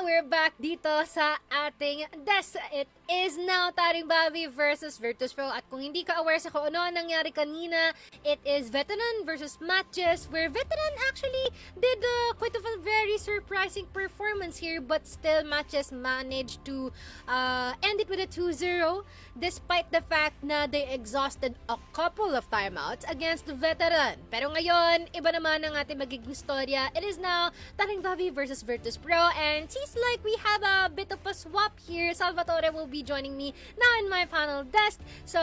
we're back dito sa ating desk. It is now TARINGBABI versus Virtus.pro. At kung hindi ka aware sa kung ano ang nangyari kanina, it is veteran versus matches, where veteran actually did quite of a very surprising performance here, but still matches managed to end it with a 2-0 despite the fact na they exhausted a couple of timeouts against the veteran. Pero ngayon, iba naman ang ating magiging storya. It is now TARINGBABI versus Virtus.pro, and seems like we have a bit of a swap here. Salvatore will be joining me now in my panel desk. So,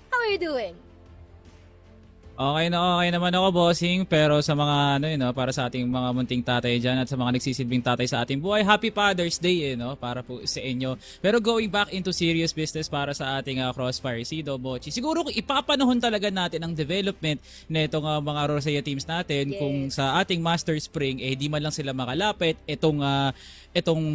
how are you doing? Okay naman ako, bossing, pero sa mga para sa ating mga munting tatay diyan at sa mga nagsisilbing tatay sa ating buhay, Happy Father's Day para po sa inyo. Pero going back into serious business para sa ating CROSSFIRE Bochi. Siguro ipapanahon talaga natin ang development nitong mga Rosea teams natin. Yes. Kung sa ating Master Spring di man lang sila makalapit, itong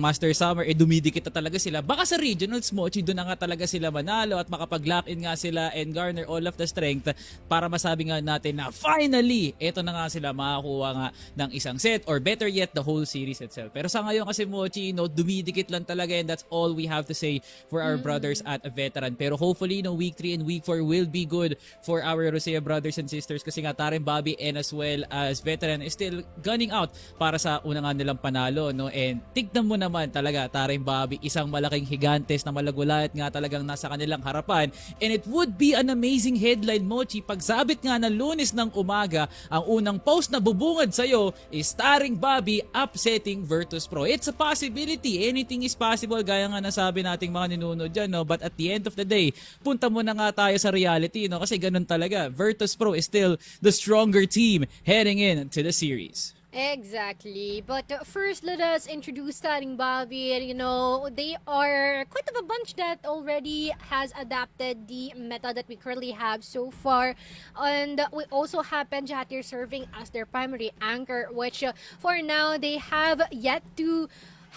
Master Summer dumidikit na talaga sila. Baka sa regionals, Mochi, doon na nga talaga sila manalo at makapag-lock in nga sila and garner all of the strength para masabi nga natin na finally, ito na nga sila makakuha nga ng isang set or better yet, the whole series itself. Pero sa ngayon kasi, Mochi, dumidikit lang talaga, and that's all we have to say for our brothers at a veteran. Pero hopefully, week 3 and week 4 will be good for our Rosea brothers and sisters kasi nga TARINGBABI and as well as veteran is still gunning out para sa una nga nilang panalo. And tignan mo naman talaga, TARINGBABI, isang malaking higantes na malagulayat nga talagang nasa kanilang harapan. And it would be an amazing headline, Mochi, pagsabit nga na Lunes ng umaga, ang unang post na bubungad sa'yo is TARINGBABI upsetting Virtus.pro. It's a possibility. Anything is possible, gaya nga nasabi nating mga ninunod dyan. But at the end of the day, punta muna nga tayo sa reality. Kasi ganun talaga. Virtus.pro is still the stronger team heading into the series. Exactly. But first, let us introduce TARINGBABI. They are quite of a bunch that already has adapted the meta that we currently have so far. And we also have Penjahat here serving as their primary anchor, which for now, they have yet to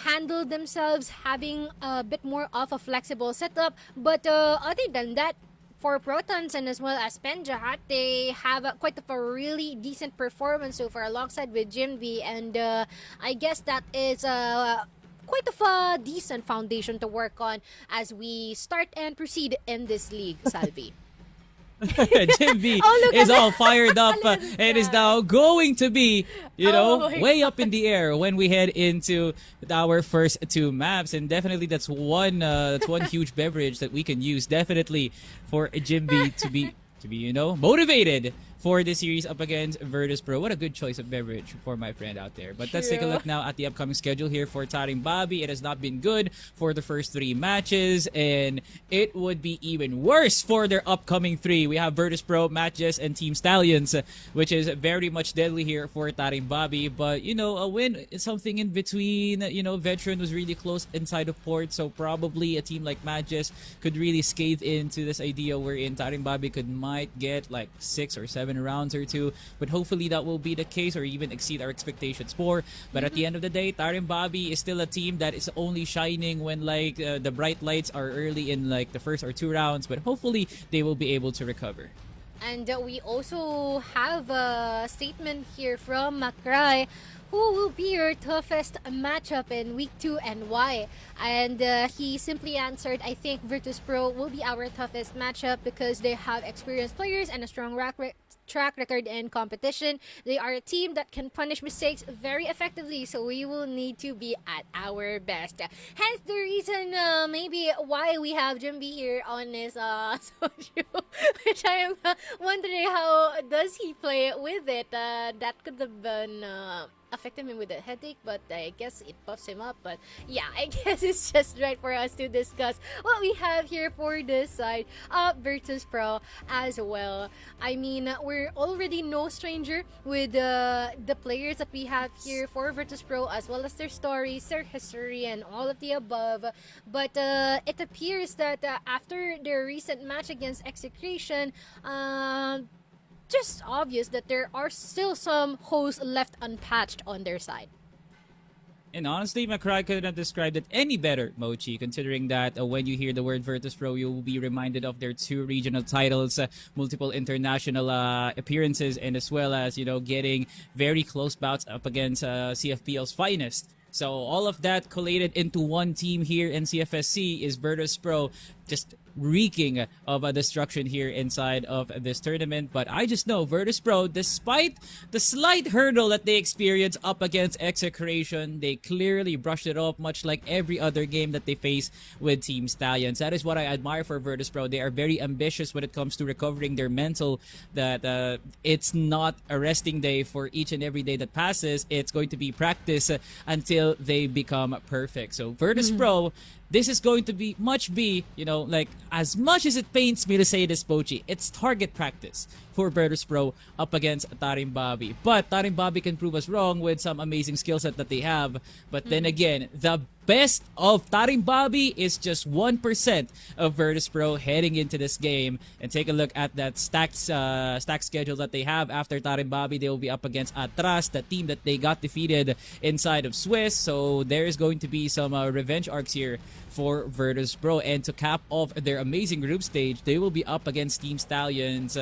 handle themselves having a bit more of a flexible setup. But other than that, for Protons and as well as Penjahat, they have quite of a really decent performance so far alongside with Jimby, and I guess that is quite of a decent foundation to work on as we start and proceed in this league, Salvi. Jimby is all fired up and is now going to be, way up in the air when we head into our first two maps. And definitely that's one huge beverage that we can use definitely for Jimby to be motivated for this series up against Virtus.pro. What a good choice of beverage for my friend out there. But let's take a look now at the upcoming schedule here for TARINGBABI. It has not been good for the first 3 matches, and it would be even worse for their upcoming 3. We have Virtus.pro, Matches, and Team Stallions, which is very much deadly here for TARINGBABI. But, a win is something in between. Veteran was really close inside of port, so probably a team like Matches could really scathe into this idea wherein TARINGBABI might get like 6 or 7 rounds or 2, but hopefully that will be the case or even exceed our expectations for. But at the end of the day, TARINGBABI is still a team that is only shining when the bright lights are early in the first or 2 rounds, but hopefully they will be able to recover. And we also have a statement here from Macray. Who will be your toughest matchup in week 2 and why? And he simply answered, I think Virtus.pro will be our toughest matchup because they have experienced players and a strong track record in competition. They are a team that can punish mistakes very effectively, so we will need to be at our best. Hence the reason maybe why we have Jimby here on his social, which I am wondering how does he play with it. That could have been affected him with a headache, but I guess it puffs him up. But yeah, I guess it's just right for us to discuss what we have here for this side of Virtus.pro as well. I mean, we're already no stranger with the players that we have here for Virtus.pro, as well as their stories, their history, and all of the above. But it appears that after their recent match against Execration, just obvious that there are still some holes left unpatched on their side. And honestly, Macray couldn't have described it any better, Mochi, considering that when you hear the word Virtus.pro, you will be reminded of their 2 regional titles, multiple international appearances, and as well as, getting very close bouts up against CFPL's finest. So all of that collated into one team here in CFSC is Virtus.pro, just reeking of a destruction here inside of this tournament. But I just know Virtus.pro, despite the slight hurdle that they experience up against Execration, they clearly brushed it off, much like every other game that they face with Team Stallions. That is what I admire for Virtus.pro. They are very ambitious when it comes to recovering their mental, that it's not a resting day for each and every day that passes. It's going to be practice until they become perfect. So Virtus.pro, this is going to be, like, as much as it pains me to say this, Pochi, it's target practice for Virtus.pro up against TARINGBABI. But TARINGBABI can prove us wrong with some amazing skill set that they have. But then again, the best of TARINGBABI is just 1% of Virtus.pro heading into this game. And take a look at that stacked schedule that they have. After TARINGBABI, they will be up against Atras, the team that they got defeated inside of Swiss. So there is going to be some revenge arcs here for Virtus.pro. And to cap off their amazing group stage, they will be up against Team Stallions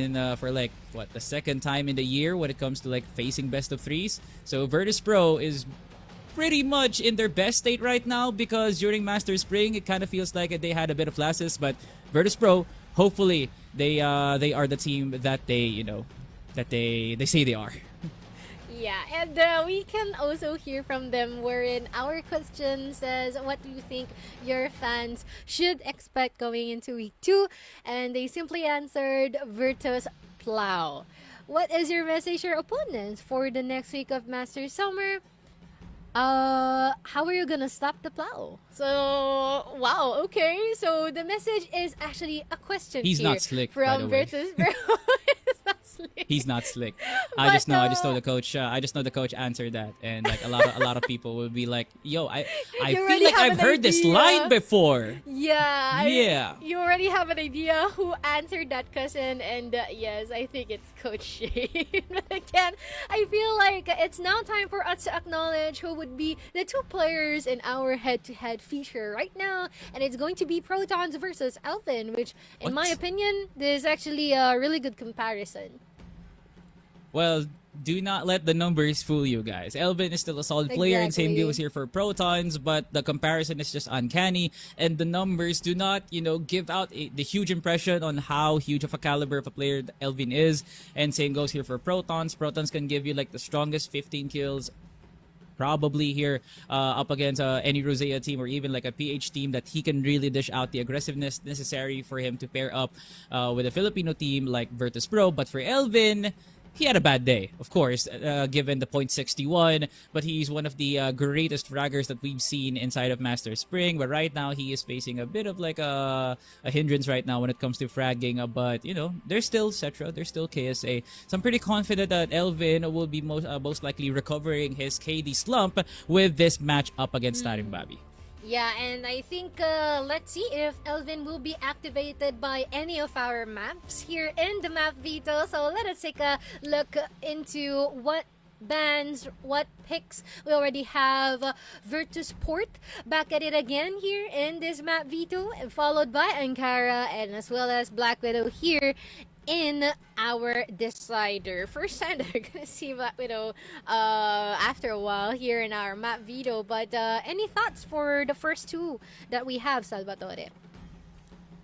for like, what, the second time in the year when it comes to like facing best of threes. So Virtus.pro is pretty much in their best state right now, because during Master Spring it kind of feels like they had a bit of flashes, but Virtus.pro, hopefully they are the team that they say they are. Yeah, and we can also hear from them wherein our question says, what do you think your fans should expect going into week 2? And they simply answered Virtus.pro. What is your message or opponents for the next week of Master Summer? How are you gonna stop the plow? So, wow, okay. So the message is actually a question. He's here not slick, by the from way. Virtus.pro. He's not slick. I just know the coach. I just know the coach answered that, and like a lot of people will be like, "Yo, I feel like I've heard this line before." Yeah. You already have an idea who answered that question, and yes, I think it's Coach Shane. But again, I feel like it's now time for us to acknowledge who would be the two players in our head-to-head feature right now, and it's going to be Protons versus Elvin, which, in my opinion, this is actually a really good comparison. Well, do not let the numbers fool you guys. Elvin is still a solid player, and same deal is here for Protons, but the comparison is just uncanny, and the numbers do not, give out the huge impression on how huge of a caliber of a player Elvin is, and same goes here for Protons. Protons can give you like the strongest 15 kills probably here up against any Rosea team or even like a PH team, that he can really dish out the aggressiveness necessary for him to pair up with a Filipino team like Virtus.pro. But for Elvin, he had a bad day, of course, given the .61, but he's one of the greatest fraggers that we've seen inside of Master Spring. But right now, he is facing a bit of like a hindrance right now when it comes to fragging. But, there's still Cetra, there's still KSA. So I'm pretty confident that Elvin will be most likely recovering his KD slump with this match up against TARINGBABI. Yeah, and I think let's see if Elvin will be activated by any of our maps here in the map veto. So let us take a look into what bans, what picks. We already have Virtus.pro back at it again here in this map veto, followed by Ankara and as well as Black Widow here in our decider. First time that we're gonna see Black Widow after a while here in our map veto. But any thoughts for the first two that we have, Salvatore?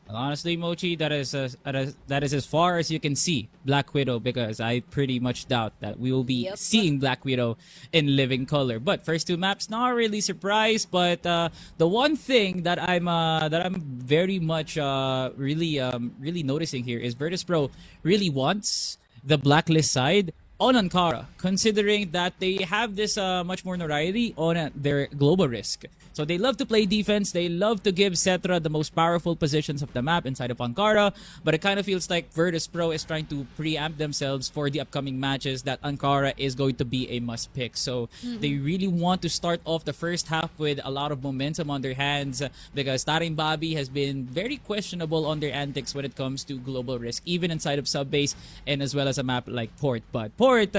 Well, honestly, Mochi, that is as far as you can see Black Widow, because I pretty much doubt that we will be seeing Black Widow in living color. But first two maps, not really surprised. But the one thing that I'm very much really noticing here is Virtus.pro really wants the blacklist side on Ankara, considering that they have this much more notoriety on their global risk. So they love to play defense. They love to give Cetra the most powerful positions of the map inside of Ankara. But it kind of feels like Virtus.pro is trying to preamp themselves for the upcoming matches that Ankara is going to be a must pick. So they really want to start off the first half with a lot of momentum on their hands, because TARINGBABI has been very questionable on their antics when it comes to global risk, even inside of Subbase and as well as a map like Port. But Port,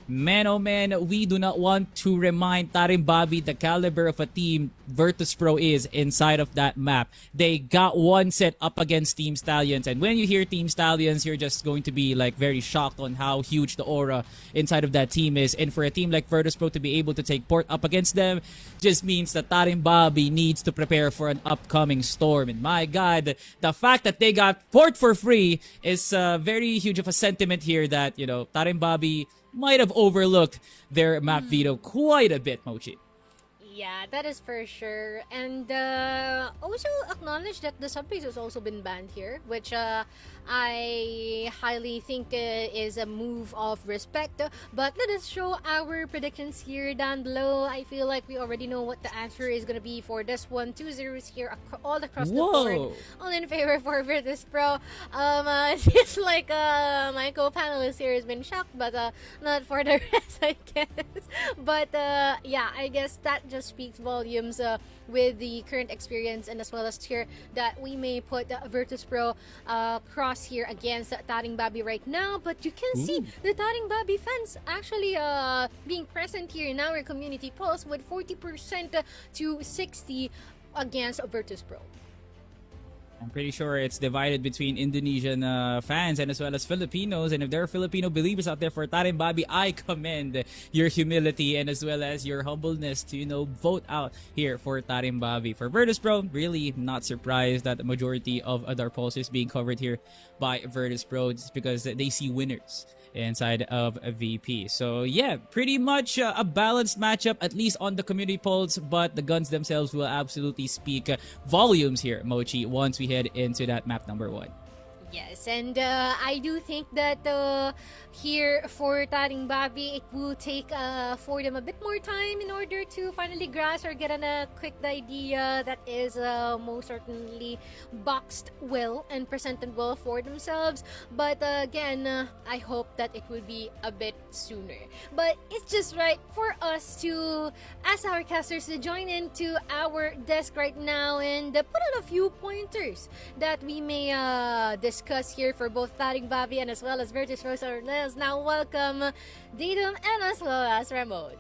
Man, oh man, we do not want to remind TARINGBABI the caliber of a team Virtus.pro is inside of that map. They got one set up against Team Stallions, and when you hear Team Stallions, you're just going to be like very shocked on how huge the aura inside of that team is. And for a team like Virtus.pro to be able to take port up against them just means that TARINGBABI needs to prepare for an upcoming storm. And my God, the fact that they got port for free is very huge of a sentiment here that, you know, TARINGBABI might have overlooked their map veto quite a bit, Mochi. Yeah, that is for sure. And also acknowledge that the subbase has also been banned here, which I highly think is a move of respect. But let us show our predictions here down below. I feel like we already know what the answer is going to be for this one. 2 zeros here all across the board. All in favor for Virtus.pro. Just like my co-panelist here has been shocked, but not for the rest, I guess. But yeah, I guess that just speaks volumes with the current experience and as well as here that we may put Virtus.pro cross here against TARINGBABI right now. But you can see the TARINGBABI fans actually being present here in our community polls with 40% to 60% against Virtus.pro. I'm pretty sure it's divided between Indonesian fans and as well as Filipinos. And if there are Filipino believers out there for TARINGBABI, I commend your humility and as well as your humbleness to, you know, vote out here for TARINGBABI. For Virtus.pro, really not surprised that the majority of other polls is being covered here by Virtus.pro just because they see winners inside of a VP. So yeah, pretty much a balanced matchup, at least on the community polls, but the guns themselves will absolutely speak volumes here, Mochi, once we head into that map number 1. Yes, and I do think that here for TARINGBABI, it will take for them a bit more time in order to finally grasp or get a quick idea that is most certainly boxed well and presented well for themselves. But again, I hope that it would be a bit sooner. But it's just right for us to ask our casters to join into our desk right now and put on a few pointers that we may discuss here for both TARINGBABI and as well as Virtus.pro. So let's now welcome Datum and as well as Ramon.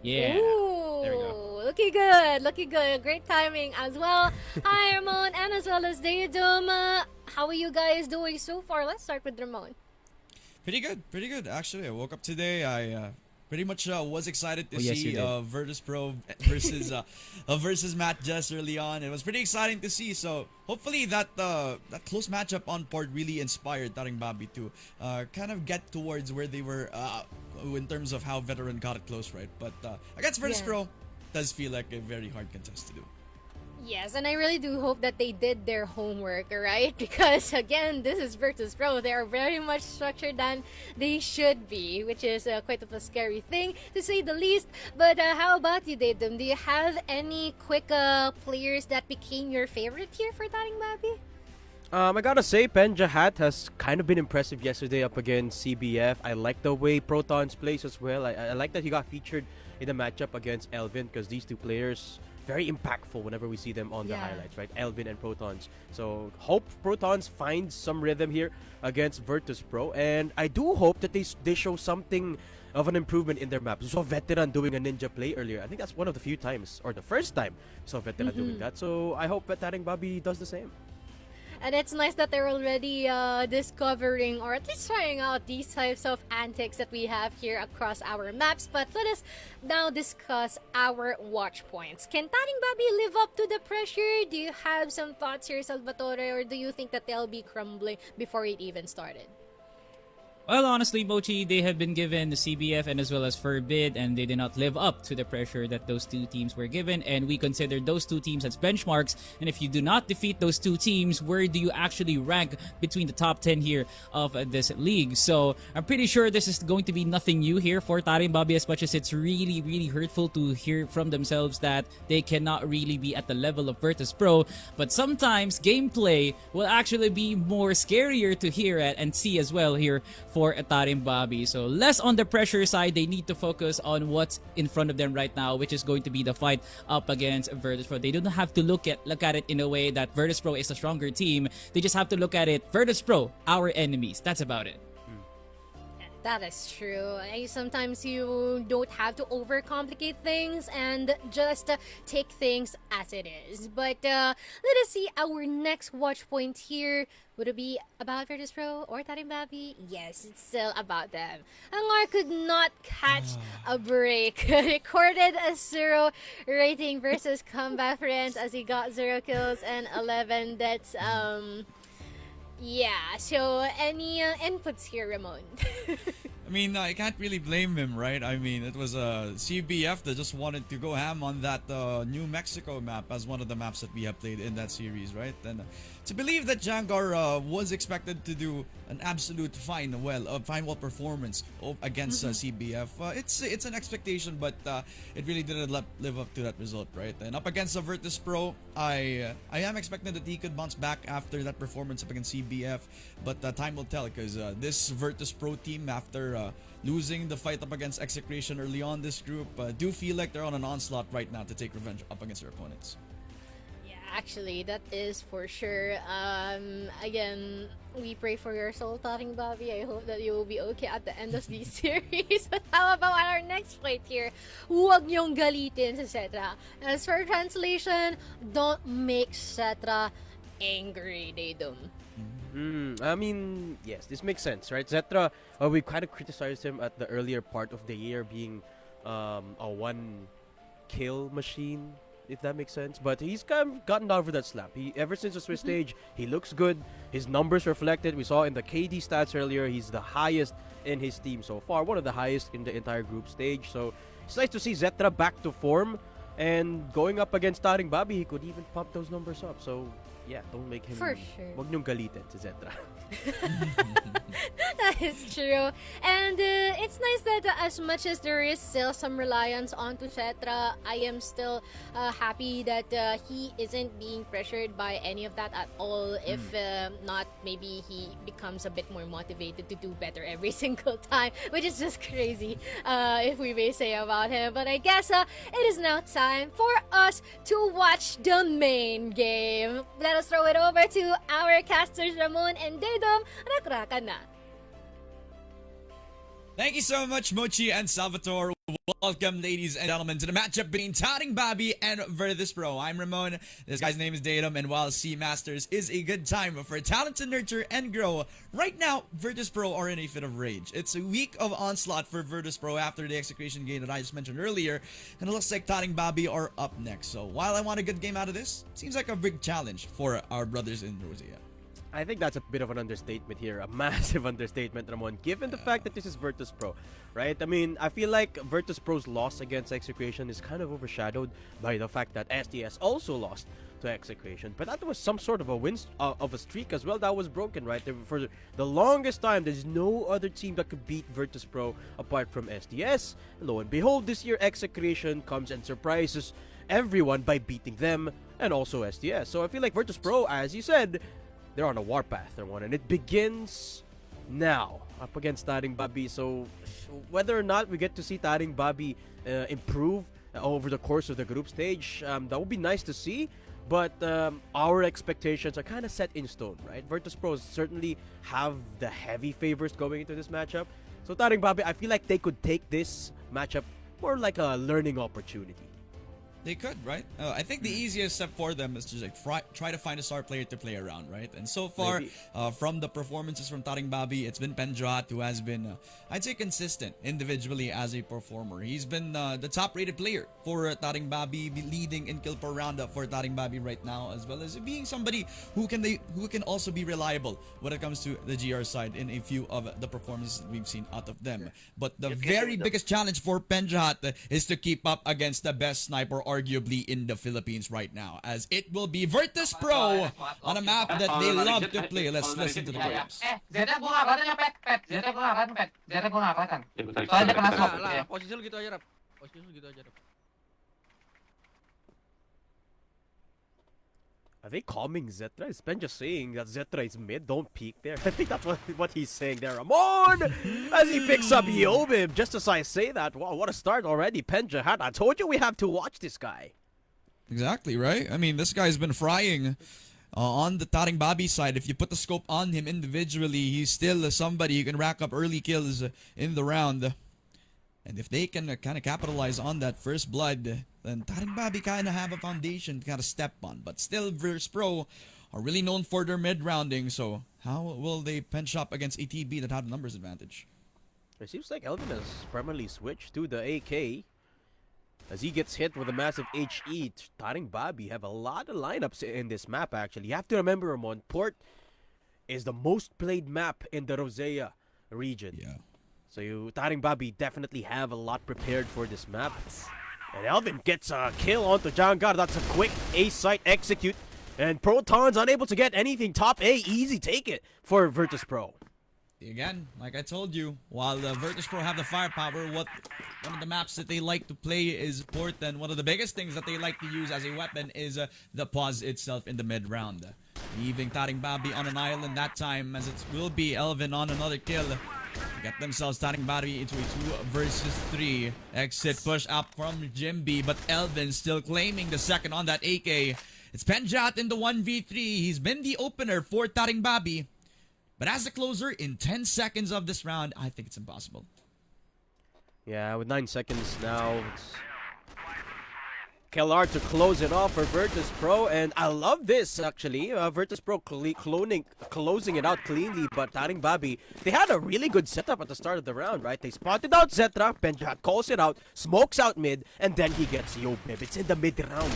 Yeah. Ooh, there we go. Looking good, looking good. Great timing as well. Hi Ramon and as well as Datum. How are you guys doing so far? Let's start with Ramon. Pretty good. Actually, I woke up today. I pretty much was excited to see Virtus.pro versus Matt just early on. It was pretty exciting to see. So hopefully that close matchup on port really inspired TARINGBABI to kind of get towards where they were in terms of how veteran got it close, right? But against Virtus.pro, does feel like a very hard contest to do. Yes, and I really do hope that they did their homework, right? Because again, this is Virtus.pro. They are very much structured than they should be, which is quite of a scary thing to say the least. But how about you, Datum? Do you have any quick players that became your favorite here for TARINGBABI? I gotta say, Penjahat has kind of been impressive yesterday up against CBF. I like the way Proton's plays as well. I like that he got featured in the matchup against Elvin because these two players very impactful whenever we see them on the highlights, right? Elvin and Protons. So hope Protons find some rhythm here against Virtus.pro, and I do hope that they show something of an improvement in their map. We saw Veteran doing a ninja play earlier. I think that's one of the few times, or the first time, we saw Veteran doing that. So I hope that TARINGBABI does the same. And it's nice that they're already discovering or at least trying out these types of antics that we have here across our maps. But let us now discuss our watch points. Can TARINGBABI live up to the pressure? Do you have some thoughts here, Salvatore? Or do you think that they'll be crumbling before it even started? Well, honestly, Mochi, they have been given the CBF and as well as Forbid, and they did not live up to the pressure that those two teams were given, and we consider those two teams as benchmarks. And if you do not defeat those two teams, where do you actually rank between the top 10 here of this league? So I'm pretty sure this is going to be nothing new here for TARINGBABI, as much as it's really, really hurtful to hear from themselves that they cannot really be at the level of Virtus.pro. But sometimes gameplay will actually be more scarier to hear at and see as well here for TARINGBABI. So less on the pressure side, they need to focus on what's in front of them right now, which is going to be the fight up against Virtus.pro. They don't have to look at it in a way that Virtus.pro is a stronger team. They just have to look at it, Virtus.pro, our enemies. That's about it. That is true. Sometimes you don't have to overcomplicate things and just take things as it is. But let us see our next watch point here. Would it be about Virtus.pro or TARINGBABI? Yes, it's still about them. Angar could not catch a break. Recorded a 0 rating versus Comeback Friends as he got 0 kills and 11 deaths. Yeah, so any inputs here, Ramon? I mean, I can't really blame him, right? I mean, it was CBF that just wanted to go ham on that New Mexico map as one of the maps that we have played in that series, right? And to believe that Jangar was expected to do an absolute fine performance against CBF, it's an expectation, but it really didn't live up to that result, right? And up against Virtus.pro, I am expecting that he could bounce back after that performance up against CBF, but time will tell, because this Virtus.pro team, after losing the fight up against Execration early on this group, do feel like they're on an onslaught right now to take revenge up against their opponents. Actually, that is for sure. Again, we pray for your soul, TARINGBABI. I hope that you will be okay at the end of this series. But how about our next fight here? Huwag niyong galitin si Cetra. As for translation, don't make Cetra angry, Daydom. I mean, yes, this makes sense, right? Zetra, we kind of criticized him at the earlier part of the year being a one-kill machine, if that makes sense. But he's kind of gotten over that slap. Ever since the Swiss stage, he looks good. His numbers reflected. We saw in the KD stats earlier, he's the highest in his team so far, one of the highest in the entire group stage. So it's nice to see Zetra back to form. And going up against TARINGBABI, he could even pump those numbers up. So yeah, don't make him. For sure. Wag niyong galitin si Zetra. That is true. And it's nice that as much as there is still some reliance onto Cetra, I am still happy that he isn't being pressured by any of that at all. If not, maybe he becomes a bit more motivated to do better every single time, which is just crazy if we may say about him. But I guess it is now time for us to watch the main game. Let us throw it over to our casters, Ramon and Daydom. Rakrakan na. Thank you so much, Mochi and Salvatore. Welcome, ladies and gentlemen, to the matchup between TARINGBABI and Virtus.pro. I'm Ramon. This guy's name is Datum, and while C Masters is a good time for talent to nurture and grow, right now, Virtus.pro are in a fit of rage. It's a week of onslaught for Virtus.pro after the execution game that I just mentioned earlier, and it looks like TARINGBABI are up next. So while I want a good game out of this, seems like a big challenge for our brothers in Rosia. I think that's a bit of an understatement here, a massive understatement, Ramon, given the fact that this is Virtus.pro, right? I mean, I feel like Virtus.pro's loss against Execration is kind of overshadowed by the fact that SDS also lost to Execration, but that was some sort of a streak as well that was broken, right? For the longest time, there's no other team that could beat Virtus.pro apart from SDS. Lo and behold, this year Execration comes and surprises everyone by beating them and also SDS. So I feel like Virtus.pro, as you said, they're on a warpath, and it begins now up against TARINGBABI. So whether or not we get to see TARINGBABI improve over the course of the group stage, that would be nice to see. But our expectations are kind of set in stone, right? Virtus.pro certainly have the heavy favors going into this matchup. So TARINGBABI, I feel like they could take this matchup more like a learning opportunity. They could, right? I think the easiest step for them is to like try to find a star player to play around, right? And so far, from the performances from TARINGBABI, it's been Penjat who has been, I'd say, consistent individually as a performer. He's been the top-rated player for TARINGBABI, leading in kill per round for TARINGBABI right now, as well as being somebody who can also be reliable when it comes to the GR side in a few of the performances that we've seen out of them. But the very biggest challenge for Penjat is to keep up against the best sniper arguably in the Philippines right now, as it will be Virtus.pro on a map that they love to play. Let's listen to the words. Are they calming Zetra? Is Ben just saying that Zetra is mid? Don't peek there. I think that's what he's saying there. Ramon! As he picks up Yobib. Just as I say that, wow, what a start already. Penjahat, I told you we have to watch this guy. Exactly, right? I mean, this guy's been frying on the TARINGBABI side, if you put the scope on him individually, he's still somebody who can rack up early kills in the round. And if they can kind of capitalize on that first blood, then TARINGBABI kind of have a foundation to kind of step on. But still, Virtus.pro are really known for their mid-rounding. So how will they pen shop against ATB that have the numbers advantage? It seems like Elvin has permanently switched to the AK. As he gets hit with a massive HE, TARINGBABI have a lot of lineups in this map actually. You have to remember, Ramon, Port is the most played map in the Rosea region. Yeah. So TARINGBABI definitely have a lot prepared for this map. And Elvin gets a kill onto Jangar. That's a quick A-site execute. And Proton's unable to get anything. Top A, easy take it for Virtus.pro. Again, like I told you, while the Virtus.pro have the firepower, one of the maps that they like to play is Port, and one of the biggest things that they like to use as a weapon is the pause itself in the mid-round. Leaving TARINGBABI on an island that time, as it will be Elvin on another kill. Get themselves TARINGBABI into a 2 versus 3 exit push up from Jimby, but Elvin still claiming the second on that AK. It's Penjat in the 1v3. He's been the opener for TARINGBABI. But as the closer, in 10 seconds of this round, I think it's impossible. Yeah, with 9 seconds now, it's Kellar to close it off for Virtus.pro. And I love this, actually. Virtus.pro closing it out cleanly, but TARINGBABI, they had a really good setup at the start of the round, right? They spotted out Zetra, Penjat calls it out, smokes out mid, and then he gets Yobib. It's in the mid-round.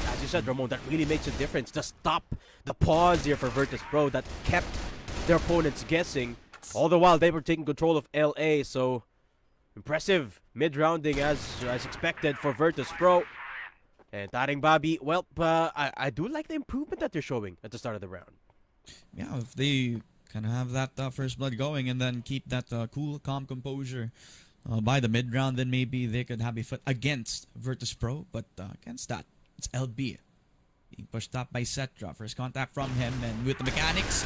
As you said, Ramon, that really makes a difference. To stop the pause here for Virtus.pro that kept their opponents guessing, all the while they were taking control of LA. So impressive mid-rounding as expected for Virtus.pro. And TARINGBABI, well, I do like the improvement that they're showing at the start of the round. Yeah, if they kind of have that first blood going and then keep that cool, calm composure by the mid-round, then maybe they could have a foot against Virtus.pro. But against that, it's LB. Being pushed up by Cetra. First contact from him, and with the mechanics,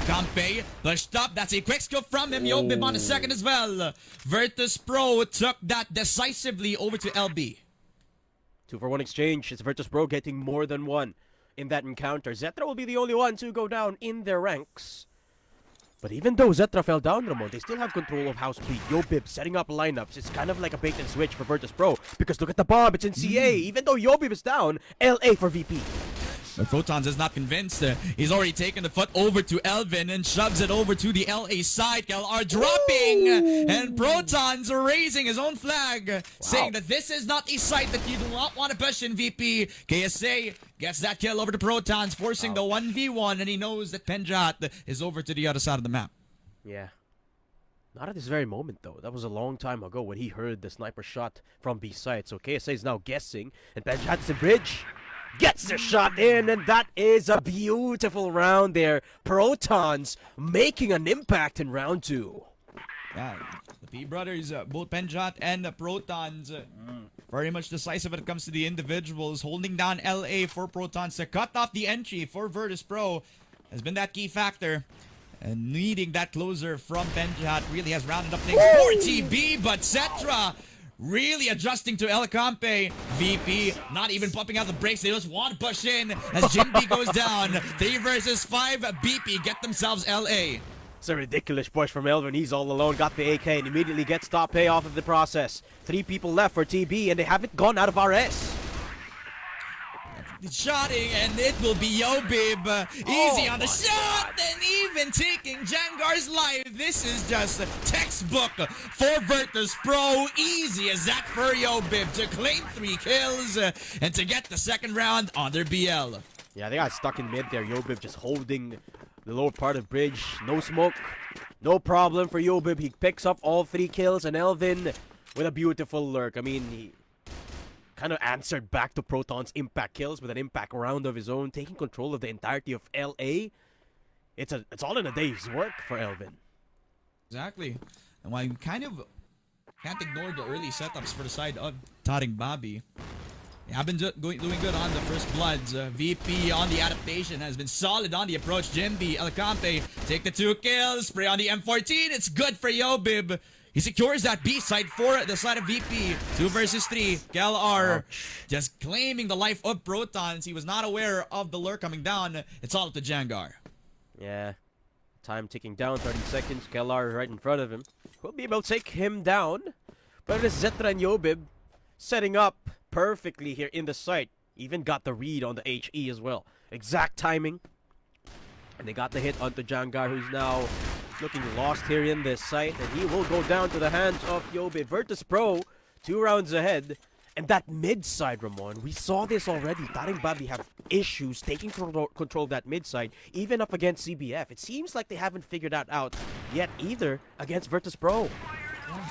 Campe pushed up. That's a quick scope from him. Yobib on the second as well. Virtus.pro took that decisively over to LB. 2-for-1 exchange. It's Virtus.pro getting more than one in that encounter. Zetra will be the only one to go down in their ranks. But even though Zetra fell down, Ramon, they still have control of House B. Yobib setting up lineups. It's kind of like a bait and switch for Virtus.pro. Because look at the bomb, it's in CA. Even though Yobib is down, LA for VP. But Protons is not convinced. He's already taken the foot over to Elvin and shoves it over to the LA side. KLR dropping. Ooh. And Protons raising his own flag, saying that this is not a site that you do not want to push in VP. KSA gets that kill over to Protons, forcing the 1v1, and he knows that Penjat is over to the other side of the map. Yeah. Not at this very moment, though. That was a long time ago when he heard the sniper shot from B side. So KSA is now guessing, and Penjat's the bridge. Gets the shot in, and that is a beautiful round there. Protons making an impact in round 2. Yeah, the P brothers, both Penjat and the Protons, very much decisive when it comes to the individuals. Holding down LA for Protons to cut off the entry for Virtus.pro has been that key factor. And needing that closer from Penjat really has rounded up things for TB, but Cetra really adjusting to El Campe. VP not even popping out the brakes. They just want to push in as Jimby goes down. 3 versus 5. BP get themselves LA. It's a ridiculous push from Elvin. He's all alone. Got the AK and immediately gets top pay off of the process. 3 people left for TB and they haven't gone out of RS. Shotting, and it will be Yobib. Easy on the shot, and even taking Jangar's life. This is just a textbook for Virtus.pro. Easy as that for Yobib to claim 3 kills and to get the second round on their BL. Yeah, they got stuck in mid there. Yobib just holding the lower part of bridge. No smoke. No problem for Yobib. He picks up all 3 kills, and Elvin with a beautiful lurk. I mean, he kind of answered back to Proton's impact kills with an impact round of his own, taking control of the entirety of LA. It's all in a day's work for Elvin. Exactly. And while you kind of can't ignore the early setups for the side of TARINGBABI, they have been doing good on the first bloods. VP on the adaptation has been solid on the approach. Jimby, El Campe take the 2 kills. Spray on the M14. It's good for Yobib. He secures that B side for the side of VP. 2 versus 3. KLR just claiming the life of Protons. He was not aware of the lure coming down. It's all up to Jangar. Yeah. Time ticking down, 30 seconds. KLR right in front of him. Will be able to take him down. But it is Zetra and Yobib setting up perfectly here in the site. Even got the read on the HE as well. Exact timing. And they got the hit onto Jangar, who's now looking lost here in this site. And he will go down to the hands of Yobib. Virtus.pro, 2 rounds ahead. And that mid side, Ramon, we saw this already. TARINGBABI have issues taking control of that mid side, even up against CBF. It seems like they haven't figured that out yet either against Virtus.pro.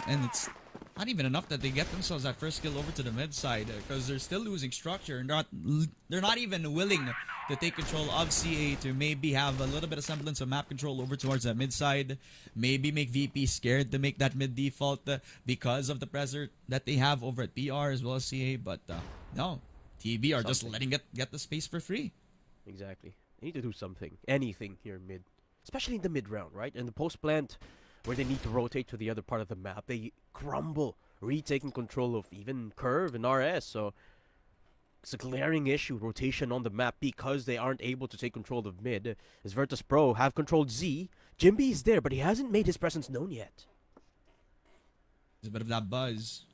And it's not even enough that they get themselves that first kill over to the mid side because they're still losing structure and they're not even willing to take control of CA to maybe have a little bit of semblance of map control over towards that mid side. Maybe make VP scared to make that mid default because of the pressure that they have over at PR as well as CA. But no, TB are just letting it get the space for free. Exactly. They need to do something, anything here in mid, especially in the mid round, right? And the post plant, where they need to rotate to the other part of the map, they crumble, retaking control of even Curve and RS. So it's a glaring issue, rotation on the map, because they aren't able to take control of mid. As Virtus.pro have controlled Z, Jimby is there, but he hasn't made his presence known yet. There's a bit of that buzz.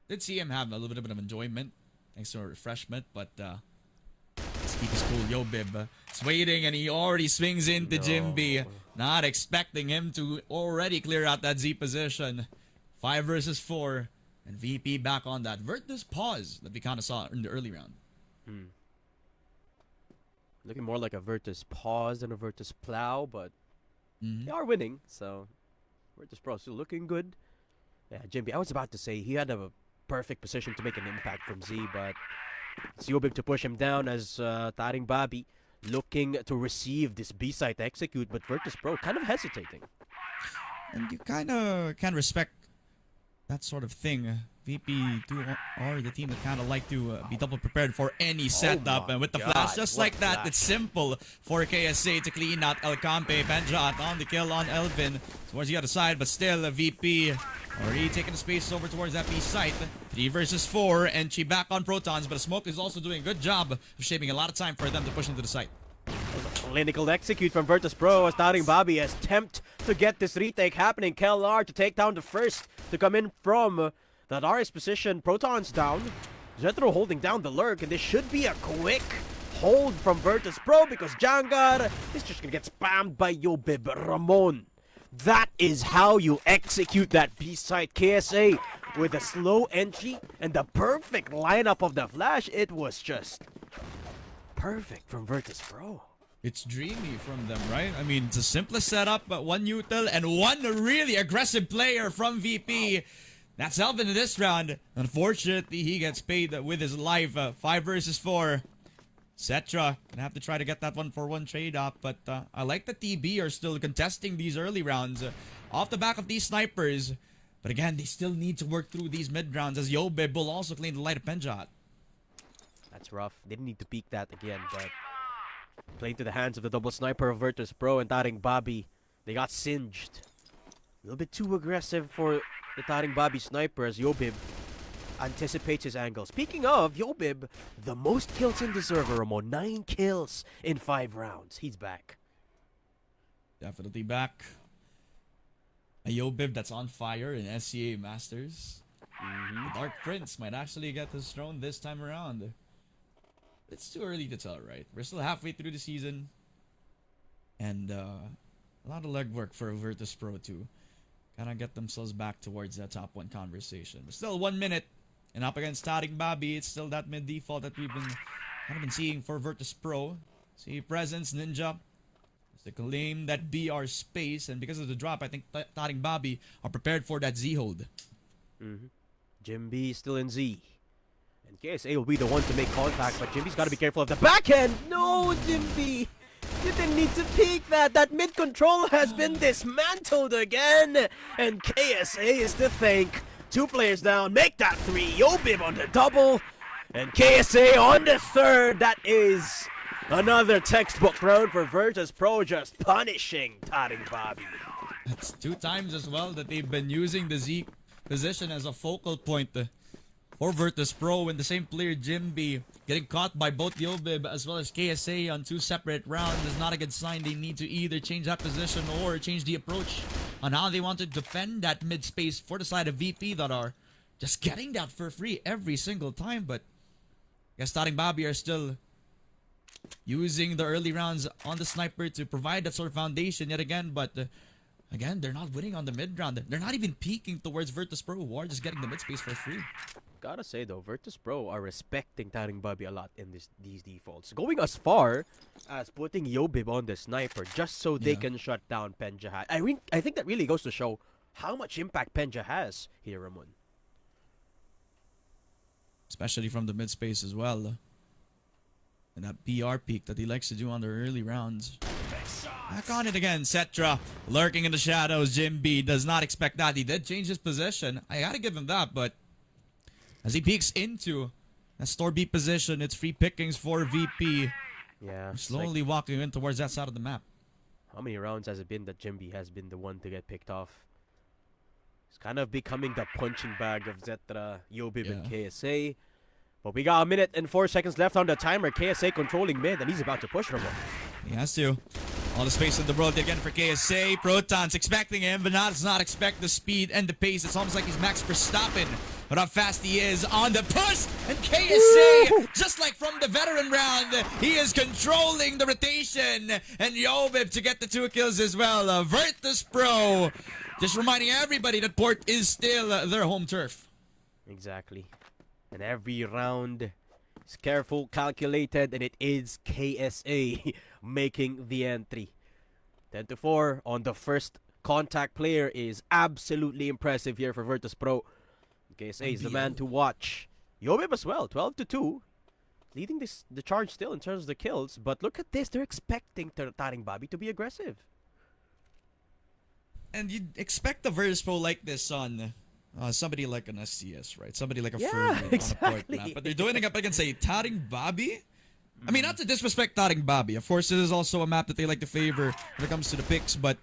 Did see him have a little bit of enjoyment, thanks to a refreshment, but let's keep his cool. Yobib is waiting, and he already swings into Jimby. Not expecting him to already clear out that Z position. 5 versus 4. And VP back on that. Virtus pause that we kind of saw in the early round. Looking more like a Virtus pause than a Virtus plow, but they are winning. So Virtus.pro still looking good. Yeah, Jimby, I was about to say he had a perfect position to make an impact from Z, but it's Yobib to push him down as TARINGBABI looking to receive this B-side to execute, but Virtus.pro kind of hesitating. And you kind of can respect that sort of thing. VP2 are the team that kind of like to be double prepared for any setup, and with the flash, just like that, it's simple for KSA to clean out El Campe. Benjot on the kill on Elvin towards the other side, but still VP already taking the space over towards that B site. 3 versus 4, and she back on Protons, but Smoke is also doing a good job of shaping a lot of time for them to push into the site. Clinical execute from Virtus.pro as TARINGBABI has attempt to get this retake happening. KLR to take down the first to come in from that RS position. Protons down. Zetro holding down the lurk, and this should be a quick hold from Virtus.pro because Jangar is just gonna get spammed by Yobib. Ramon, that is how you execute that B-side. KSA with a slow entry and the perfect lineup of the flash. It was just perfect from Virtus.pro. It's dreamy from them, right? I mean, it's the simplest setup, but one util and one really aggressive player from VP. That's Elvin in this round. Unfortunately, he gets paid with his life. 5 versus 4. Cetra gonna have to try to get that 1-for-1 trade up, but I like that TB are still contesting these early rounds off the back of these snipers. But again, they still need to work through these mid rounds as Yobib will also clean the light of Penjot. That's rough. Didn't need to peek that again, but playing to the hands of the double sniper of Virtus.pro and TARINGBABI. They got singed. A little bit too aggressive for the TARINGBABI sniper as Yobib anticipates his angle. Speaking of Yobib, the most kills in the server, Ramon. 9 kills in 5 rounds. He's back. Definitely back. A Yobib that's on fire in SCA Masters. The Dark Prince might actually get his throne this time around. It's too early to tell, right? We're still halfway through the season. And a lot of legwork for Virtus.pro to kind of get themselves back towards that top 1 conversation. But still 1 minute. And up against TARINGBABI, it's still that mid default that we've been seeing for Virtus.pro. See presence, Ninja. They claim that BR space, and because of the drop, I think TARINGBABI are prepared for that Z hold. Jimby is still in Z. And KSA will be the one to make contact, but Jimby's got to be careful of the backhand. No, Jimby! You didn't need to peek that. That mid control has been dismantled again. And KSA is to thank. 2 players down. Make that 3. Yobib on the double. And KSA on the third. That is another textbook round for Virtus.pro, just punishing TARINGBABI. That's 2 times as well that they've been using the Z position as a focal point for Virtus.pro, and the same player Jimby getting caught by both Yobib as well as KSA on 2 separate rounds is not a good sign. They need to either change that position or change the approach on how they want to defend that mid space for the side of VP that are just getting that for free every single time. But I guess TARINGBABI are still using the early rounds on the sniper to provide that sort of foundation yet again, but again, they're not winning on the mid round. They're not even peeking towards Virtus.pro, who are just getting the mid space for free. Gotta say though, Virtus.pro are respecting TARINGBABI a lot in these defaults, going as far as putting Yobib on the sniper just so they can shut down Penjahat. I think that really goes to show how much impact Penja has here, Ramon. Especially from the mid space as well. And that PR peak that he likes to do on the early rounds. Back on it again, Cetra lurking in the shadows. Jimby does not expect that. He did change his position. I gotta give him that, but as he peeks into a store B position, it's free pickings for VP. Yeah. Slowly walking in towards that side of the map. How many rounds has it been that Jimby has been the one to get picked off? It's kind of becoming the punching bag of Zetra, Yobib, and KSA. But we got a minute and 4 seconds left on the timer. KSA controlling mid, and he's about to push Ramon. He has to. All the space in the world again for KSA. Proton's expecting him, but does not expect the speed and the pace. It's almost like he's Max Verstappen. But how fast he is on the push. And KSA, just like from the veteran round, he is controlling the rotation. And Yobib to get the 2 kills as well. Virtus.pro just reminding everybody that Port is still their home turf. Exactly. And every round is careful, calculated, and it is KSA making the entry. 10-4 on the first contact player is absolutely impressive here for Virtus.pro. KSA is the man to watch. Yobib as well, 12-2. Leading the charge still in terms of the kills. But look at this, they're expecting TARINGBABI to be aggressive. And you'd expect the Virtus.pro like this on somebody like an SCS, right? Somebody like a Fervent exactly. on a port map. But they're doing it up against a TARINGBABI? I mean, not to disrespect TARINGBABI. Of course, it is also a map that they like to favor when it comes to the picks, but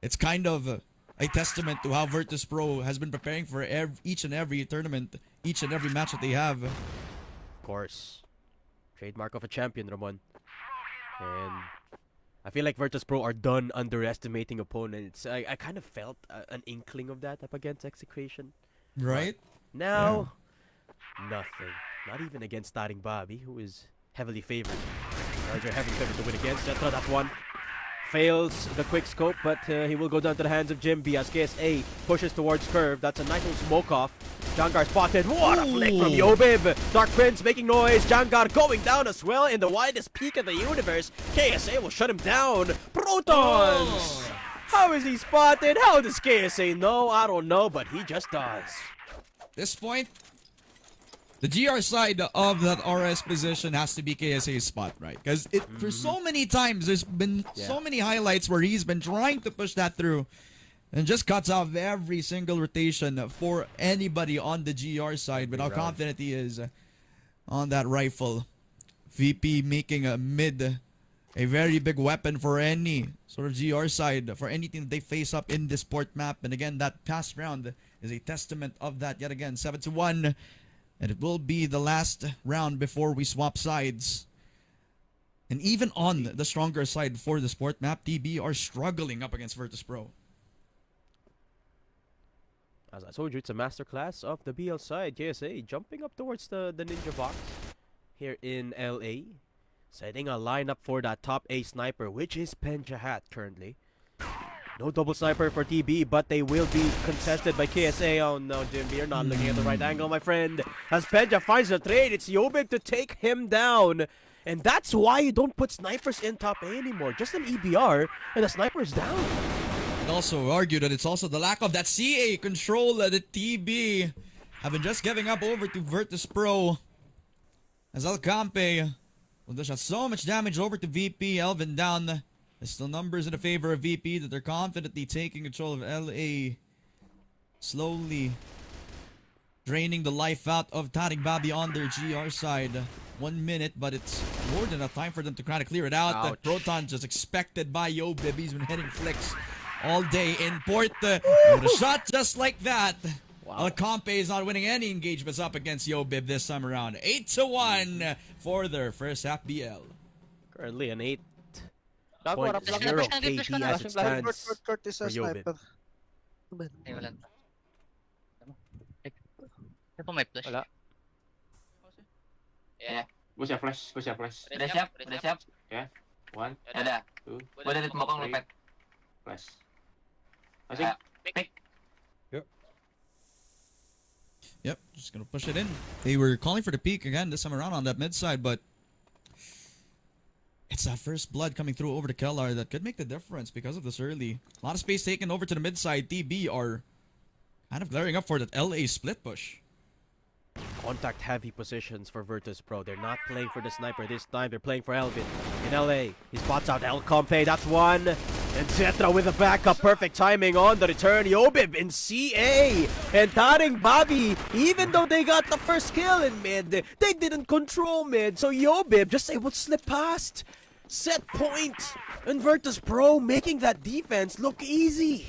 it's kind of a testament to how Virtus.pro has been preparing for each and every tournament, each and every match that they have. Of course. Trademark of a champion, Ramon. And I feel like Virtus.pro are done underestimating opponents. I kind of felt an inkling of that up against Execration. Right? But now, nothing. Not even against TARINGBABI, who is heavily favored. Larger heavily favored to win against. Zetra, that one fails the quick scope, but he will go down to the hands of Jimby as KSA pushes towards curve. That's a nice little smoke off. Jangar spotted. What a flick from Yobib. Dark Prince making noise. Jangar going down as well in the widest peak of the universe. KSA will shut him down. Protons! How is he spotted? How does KSA know? I don't know, but he just does. This point, the GR side of that RS position has to be KSA's spot, right? Because for so many times, there's been so many highlights where he's been trying to push that through and just cuts off every single rotation for anybody on the GR side with how confident he is on that rifle. VP making a mid a very big weapon for any sort of GR side, for anything that they face up in this port map. And again, that past round is a testament of that yet again. 7-1. And it will be the last round before we swap sides. And even on the stronger side for the sport map, TB are struggling up against Virtus.pro. As I told you, it's a masterclass of the BL side. KSA jumping up towards the ninja box here in LA. Setting a lineup for that top A sniper, which is Penjahat currently. No double sniper for TB, but they will be contested by KSA. Oh no, Jimby, you're not looking at the right angle, my friend. As Penja finds the trade, it's Yobib to take him down. And that's why you don't put snipers in top A anymore. Just an EBR, and the sniper is down. I'd also argue that it's also the lack of that CA control that the TB have been just giving up over to Virtus.pro. As Alcampe will dish out so much damage over to VP. Elvin down. There's still numbers in the favor of VP that they're confidently taking control of LA. Slowly draining the life out of TARINGBABI on their GR side. 1 minute, but it's more than enough time for them to kind of clear it out. That Proton just expected by Yobib. He's been hitting flicks all day in Port. With a shot just like that. Wow. Alcampe is not winning any engagements up against Yobib this time around. 8-1 for their first half BL. Currently an 8.0 Flash na, KD as it stands Court is for a Yobib. sniper. Ay, wala. Ano po may flash? Wala. Yeah. Go siya flash. Rest up. Yeah. 1, Ada. 2, Wala dito mo kong three. repet. flash. I think. Pick. Yep, just gonna push it in. They were calling for the peak again this time around on that mid side, but it's that first blood coming through over to Kellar that could make the difference because of this early. A lot of space taken over to the mid side. TB are kind of glaring up for that LA split push. Contact heavy positions for Virtus.pro. They're not playing for the sniper this time. They're playing for Elvin in LA. He spots out Alcampe. That's one. And Cetra with the backup. Perfect timing on the return. Yobib in CA. And TARINGBABI, even though they got the first kill in mid, they didn't control mid. So Yobib just able to slip past. Set point. And Virtus.pro making that defense look easy.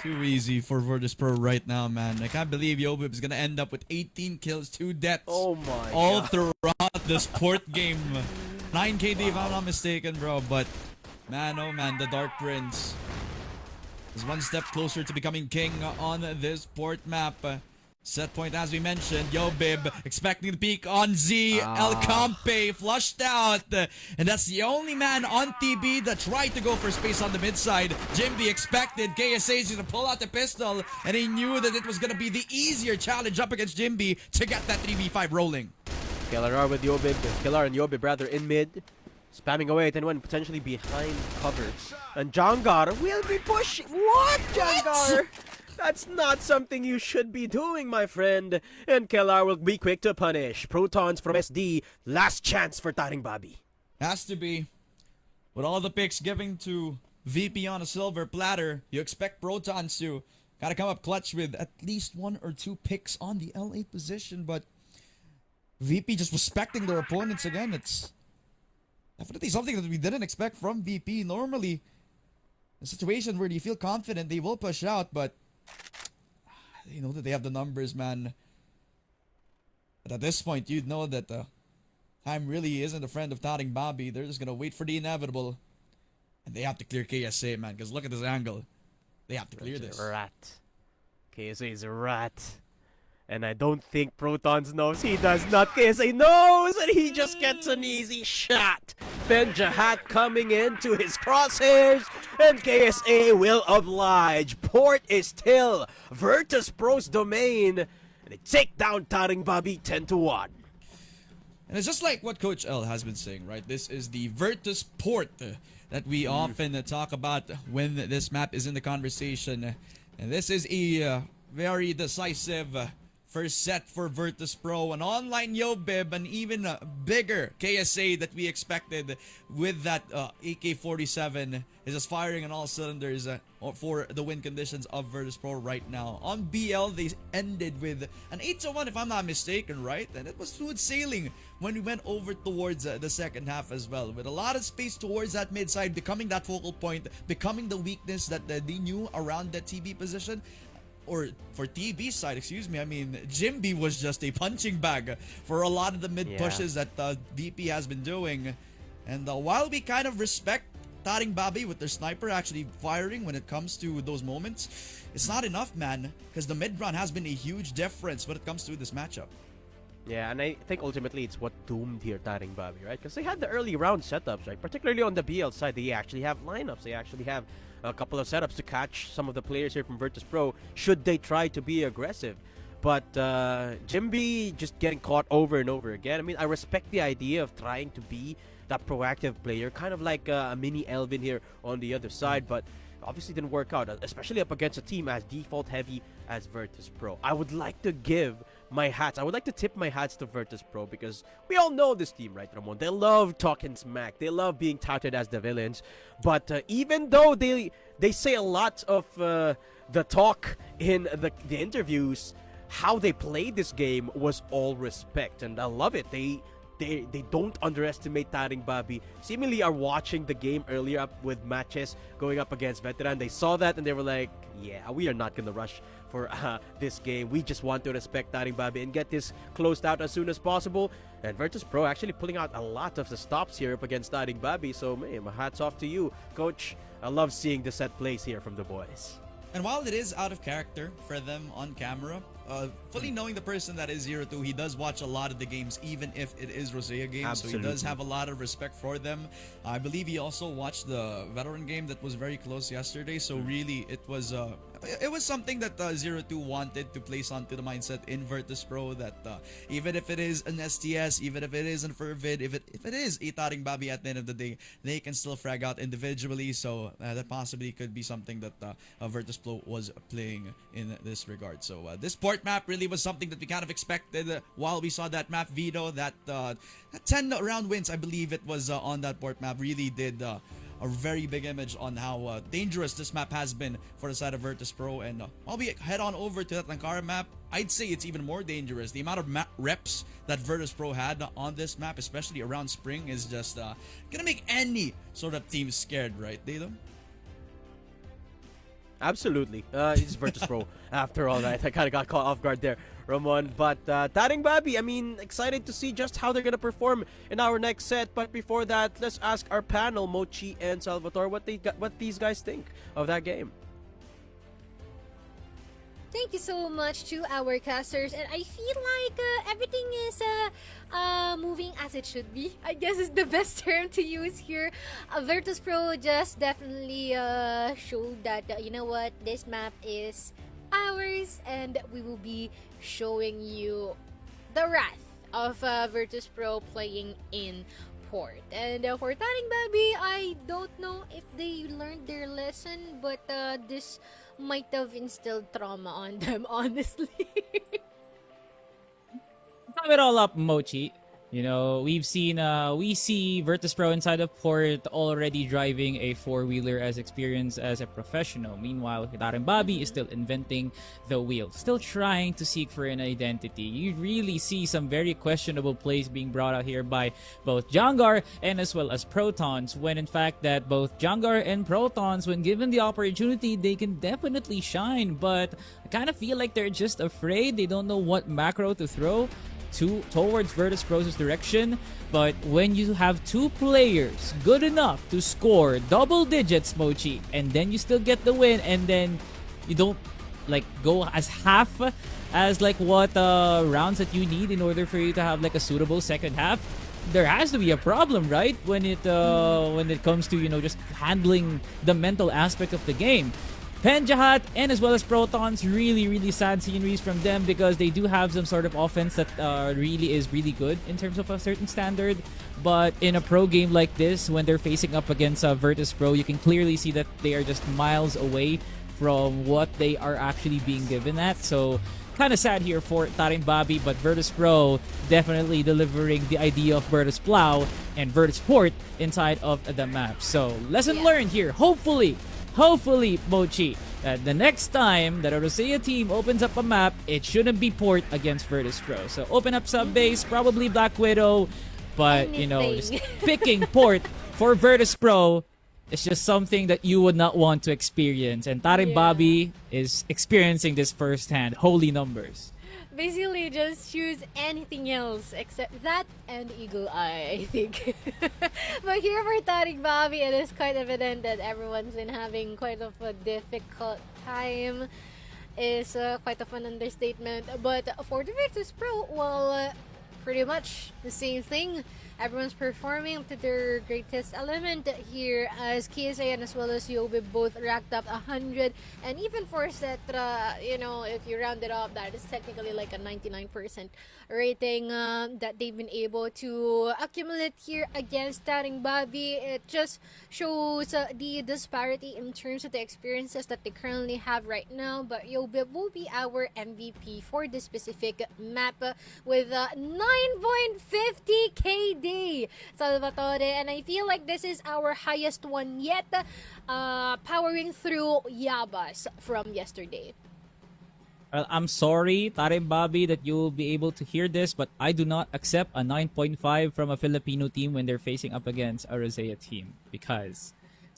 Too easy for Virtus.pro right now, man. I can't believe Yobib is gonna end up with 18 kills, 2 deaths. Oh my all God. throughout this port game. 9 KD if I'm not mistaken, bro. But man, oh man, the Dark Prince is one step closer to becoming king on this port map. Set point, as we mentioned, Yobib expecting the peak on Z. Alcampe flushed out. And that's the only man on TB that tried to go for space on the mid side. Jimby expected KSA to pull out the pistol, and he knew that it was going to be the easier challenge up against Jimby to get that 3v5 rolling. Kellar with Yobib, Kellar and Yobib rather in mid, spamming away, then one potentially behind cover. And Jangar will be pushing. What, Jangar? That's not something you should be doing, my friend. And Kellar will be quick to punish. Protons from SD, last chance for TARINGBABI. Has to be. With all the picks given to VP on a silver platter, you expect Protons to gotta come up clutch with at least 1 or 2 picks on the L8 position, but VP just respecting their opponents again. It's definitely something that we didn't expect from VP. Normally, a situation where you feel confident they will push out, but you know that they have the numbers, man. But at this point, you'd know that time really isn't a friend of TARINGBABI. They're just gonna wait for the inevitable, and they have to clear KSA, man. Because look at this angle, they have to clear this. Rat. KSA is a rat. And I don't think Protons knows. He does not. KSA knows, and he just gets an easy shot. Benjahat coming into his crosshairs, and KSA will oblige. Port is still Virtus.pro's domain, and they take down TARINGBABI 10-1. And it's just like what Coach L has been saying, right? This is the Virtus Port that we often talk about when this map is in the conversation. And this is a very decisive first set for Virtus.pro. An online Yobib, an even bigger KSA that we expected with that AK-47 is just firing on all cylinders for the win conditions of Virtus.pro right now. On BL, they ended with an 8-1 if I'm not mistaken, right? And it was smooth sailing when we went over towards the second half as well, with a lot of space towards that mid side, becoming that focal point, becoming the weakness that they knew around that TB position. Or for TB side, excuse me, I mean, Jimby was just a punching bag for a lot of the mid pushes that VP has been doing. And while we kind of respect TARINGBABI with their sniper actually firing when it comes to those moments, it's not enough, man, because the mid run has been a huge difference when it comes to this matchup. Yeah, and I think ultimately it's what doomed here TARINGBABI, right? Because they had the early round setups, right? Particularly on the BL side, they actually have lineups. They actually have a couple of setups to catch some of the players here from Virtus.pro should they try to be aggressive. But Jimby just getting caught over and over again. I mean, I respect the idea of trying to be that proactive player, kind of like a mini Elvin here on the other side, but obviously didn't work out, especially up against a team as default heavy as Virtus.pro. I would like to give my hats. I would like to tip my hats to Virtus.pro because we all know this team, right, Ramon? They love talking smack. They love being touted as the villains. But even though they say a lot of the talk in the interviews, how they played this game was all respect, and I love it. They they don't underestimate TARINGBABI. Seemingly are watching the game earlier up with matches going up against Veteran. They saw that and they were like, yeah, we are not gonna rush for this game. We just want to respect TARINGBABI and get this closed out as soon as possible. And Virtus.pro actually pulling out a lot of the stops here up against TARINGBABI. So, man, hats off to you, Coach. I love seeing the set plays here from the boys. And while it is out of character for them on camera, fully knowing the person that is 0-2, he does watch a lot of the games, even if it is Rosea games. Absolutely. So he does have a lot of respect for them. I believe he also watched the veteran game that was very close yesterday. So really, it was something that 0-2 wanted to place onto the mindset in Virtus.pro, that even if it is an STS, even if it is an Fervid, if it is a TARINGBABI at the end of the day, they can still frag out individually. So that possibly could be something that Virtus.pro was playing in this regard. So this port map really was something that we kind of expected while we saw that map Vito, that 10 round wins, I believe it was on that port map, really did a very big image on how dangerous this map has been for the side of Virtus.pro. And while we head on over to that Lankara map, I'd say it's even more dangerous. The amount of reps that Virtus.pro had on this map, especially around spring, is just gonna make any sort of team scared, right, Dado? Absolutely. It's Virtus.pro after all, right? I kind of got caught off guard there, Ramon. But TARINGBABI, I mean, excited to see just how they're going to perform in our next set. But before that, let's ask our panel, Mochi and Salvatore, what these guys think of that game. Thank you so much to our casters, and I feel like everything is moving as it should be. I guess is the best term to use here. Virtus.pro just definitely showed that you know what, this map is ours, and we will be showing you the wrath of Virtus.pro playing in port. And for TARINGBABI, I don't know if they learned their lesson, but this might have instilled trauma on them, honestly. Sum it all up, Mochi. You know, we see Virtus.pro inside of port already driving a four-wheeler as experienced as a professional. Meanwhile, TARINGBABI is still inventing the wheel, still trying to seek for an identity. You really see some very questionable plays being brought out here by both Jangar and as well as Protons, when in fact that both Jangar and Protons, when given the opportunity, they can definitely shine. But I kind of feel like they're just afraid. They don't know what macro to throw towards Virtus.pro's direction. But when you have two players good enough to score double digits, Mochi, and then you still get the win, and then you don't like go as half as like what rounds that you need in order for you to have like a suitable second half, there has to be a problem, right? When it comes to, you know, just handling the mental aspect of the game. Penjahat and as well as Protons, really sad sceneries from them, because they do have some sort of offense that really is really good in terms of a certain standard. But in a pro game like this, when they're facing up against Virtus.pro, you can clearly see that they are just miles away from what they are actually being given at. So kind of sad here for TARINGBABI, but Virtus.pro definitely delivering the idea of Virtus Plow and Virtus Port inside of the map. So lesson learned here. Hopefully, Mochi, the next time that a Rosea team opens up a map, it shouldn't be port against Virtus.pro. So open up sub base, probably Black Widow, but you know, just picking port for Virtus.pro is just something that you would not want to experience. And TARINGBABI is experiencing this firsthand. Holy numbers. Basically, just choose anything else except that and Eagle Eye, I think. But here for TARINGBABI, it is quite evident that everyone's been having quite of a difficult time. Is quite of an understatement. But for the Virtus.pro, well, pretty much the same thing. Everyone's performing to their greatest element here, as KSA and as well as Yobe both racked up 100. And even for Cetra, you know, if you round it up, that is technically like a 99% rating that they've been able to accumulate here against TARINGBABI. It just shows the disparity in terms of the experiences that they currently have right now. But Yobe will be our MVP for this specific map with 9.50 KD. Salvatore, and I feel like this is our highest one yet, powering through Yabas from yesterday. Well, I'm sorry, TARINGBABI, that you'll be able to hear this, but I do not accept a 9.5 from a Filipino team when they're facing up against a Rosea team.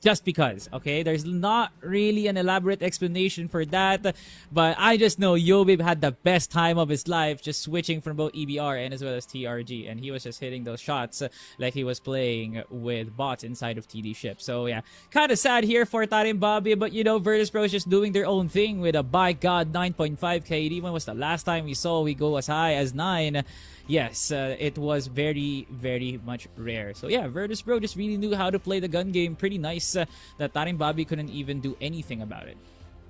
Just because, okay? There's not really an elaborate explanation for that, but I just know Yobib had the best time of his life just switching from both EBR and as well as TRG, and he was just hitting those shots like he was playing with bots inside of TD ship. So yeah, kind of sad here for TARINGBABI, but you know, Virtus.pro is just doing their own thing with a by God 9.5 KD. When was the last time we saw we go as high as 9? Yes, it was very, very much rare. So yeah, Virtus.pro just really knew how to play the gun game. Pretty nice that TARINGBABI couldn't even do anything about it.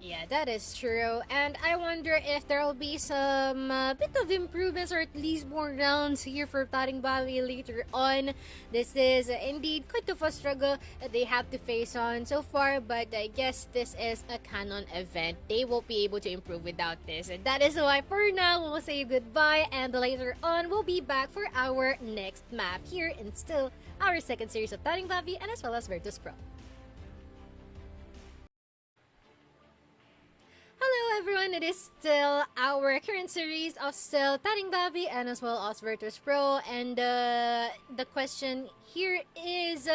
Yeah, that is true. And I wonder if there will be some bit of improvements or at least more rounds here for TARINGBABI later on. This is indeed quite of a struggle that they have to face on so far, but I guess this is a canon event. They won't be able to improve without this. And that is why for now we'll say goodbye, and later on we'll be back for our next map here in still our second series of TARINGBABI and as well as Virtus.pro. Hello everyone, it is still our current series of still TARINGBABI and as well as Virtus.pro, and the question here is,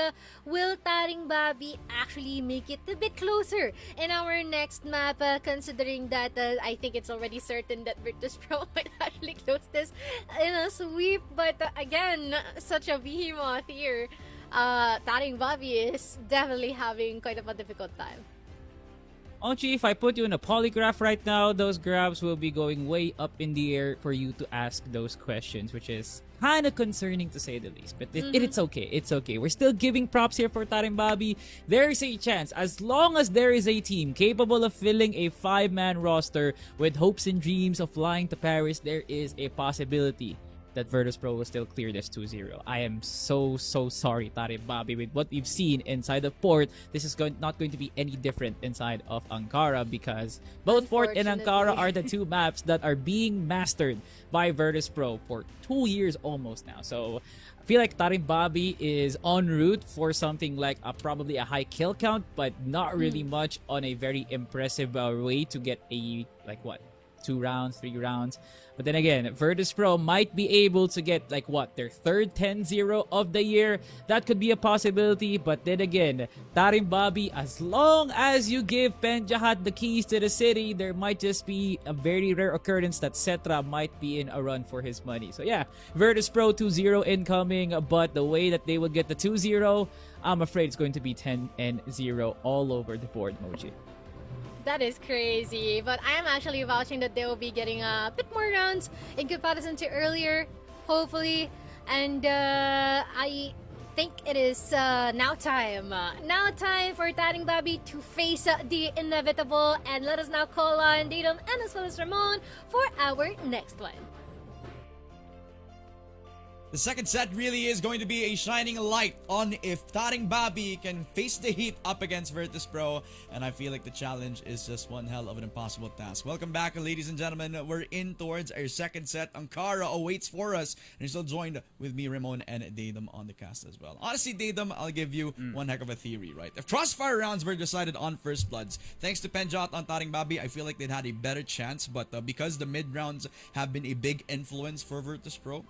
will TARINGBABI actually make it a bit closer in our next map, considering that I think it's already certain that Virtus.pro might actually close this in a sweep, but again, such a behemoth here. TARINGBABI is definitely having quite of a difficult time. Onchi, if I put you in a polygraph right now, those graphs will be going way up in the air for you to ask those questions, which is kind of concerning to say the least. But it's okay. It's okay. We're still giving props here for TARINGBABI. There is a chance, as long as there is a team capable of filling a 5-man roster with hopes and dreams of flying to Paris, there is a possibility that Virtus.pro will still clear this 2-0. I am so sorry, TARINGBABI. With what we've seen inside of Port, this is not going to be any different inside of Ankara, because both Port and Ankara are the two maps that are being mastered by Virtus.pro for 2 years almost now. So I feel like TARINGBABI is en route for something like probably a high kill count, but not really much on a very impressive way to get a, like, what, 2 rounds, 3 rounds. But then again, Virtus.pro might be able to get, like, what, their third 10-0 of the year. That could be a possibility. But then again, TARINGBABI, as long as you give Penjahat the keys to the city, there might just be a very rare occurrence that Cetra might be in a run for his money. So yeah, Virtus.pro 2-0 incoming, but the way that they will get the 2-0, I'm afraid it's going to be 10-0 all over the board, Moji. That is crazy, but I am actually vouching that they will be getting a bit more rounds in comparison to earlier, hopefully. And I think it is now time for TARINGBABI to face the inevitable. And let us now call on Datum and as well as Ramon for our next one. The second set really is going to be a shining light on if TARINGBABI can face the heat up against Virtus.pro, and I feel like the challenge is just one hell of an impossible task. Welcome back, ladies and gentlemen. We're in towards our second set. Ankara awaits for us, and you're still joined with me, Ramon, and Datum on the cast as well. Honestly, Datum, I'll give you one heck of a theory, right? If CROSSFIRE rounds were decided on First Bloods, thanks to Penjot on TARINGBABI, I feel like they'd had a better chance, but because the mid rounds have been a big influence for Virtus.pro,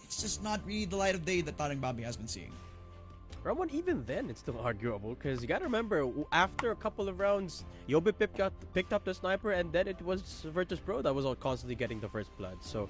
it's just not really the light of day that TARINGBABI has been seeing. Ramon, even then, it's still arguable, because you gotta remember, after a couple of rounds, Yobi picked up the sniper, and then it was Virtus.pro that was all constantly getting the first blood. So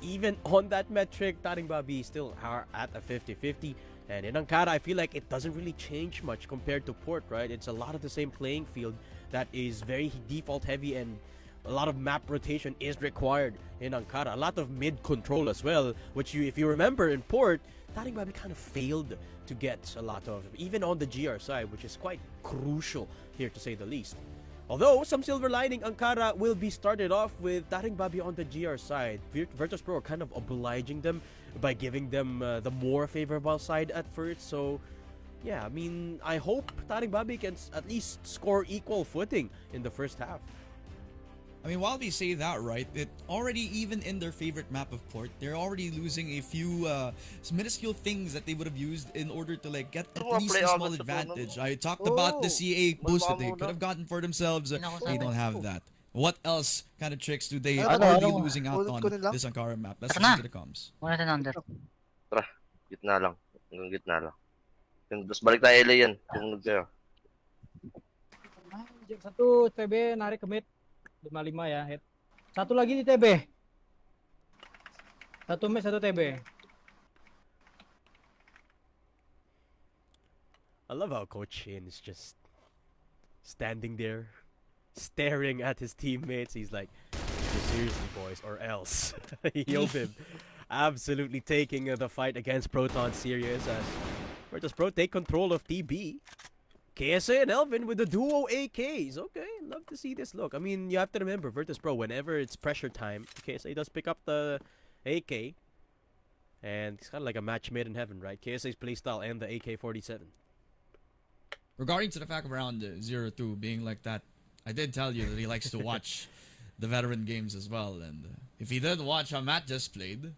even on that metric, TARINGBABI still are at a 50-50. And in Ankara, I feel like it doesn't really change much compared to Port, right? It's a lot of the same playing field that is very default heavy, and a lot of map rotation is required in Ankara. A lot of mid control as well, which if you remember in Port, TARINGBABI kind of failed to get a lot of, even on the GR side, which is quite crucial here to say the least. Although some silver lining, Ankara will be started off with TARINGBABI on the GR side. Virtus.pro are kind of obliging them by giving them the more favorable side at first. So yeah, I mean, I hope TARINGBABI can at least score equal footing in the first half. I mean, while we say that, right, it already, even in their favorite map of Port, they're already losing a few minuscule things that they would have used in order to, like, get at least a small advantage. I talked about the CA boost that they could have gotten for themselves. They don't have that. What else kind of tricks do they Ano, are they ano, losing out on kunin lang. this Ankara map? Let's Tara na. listen to the comms. Muna natin under. Tara, gitna lang. Hanggang gitna lang. Tapos balik tayo LA yan. Sumunod kayo. Satu TB narik commit 55 ya hit. Satu lagi di TB. Satu mid, satu TB. I love how Coach Shin is just standing there, staring at his teammates. He's like, seriously, boys, or else. Yobib absolutely taking the fight against Proton serious as Virtus.pro take control of TB. KSA and Elvin with the duo AKs. Okay, love to see this look. I mean, you have to remember, Virtus.pro, whenever it's pressure time, KSA does pick up the AK. And it's kind of like a match made in heaven, right? KSA's playstyle and the AK-47. Regarding to the fact of around 0-2 being like that, I did tell you that he likes to watch the veteran games as well. And if he didn't watch how Matt just played,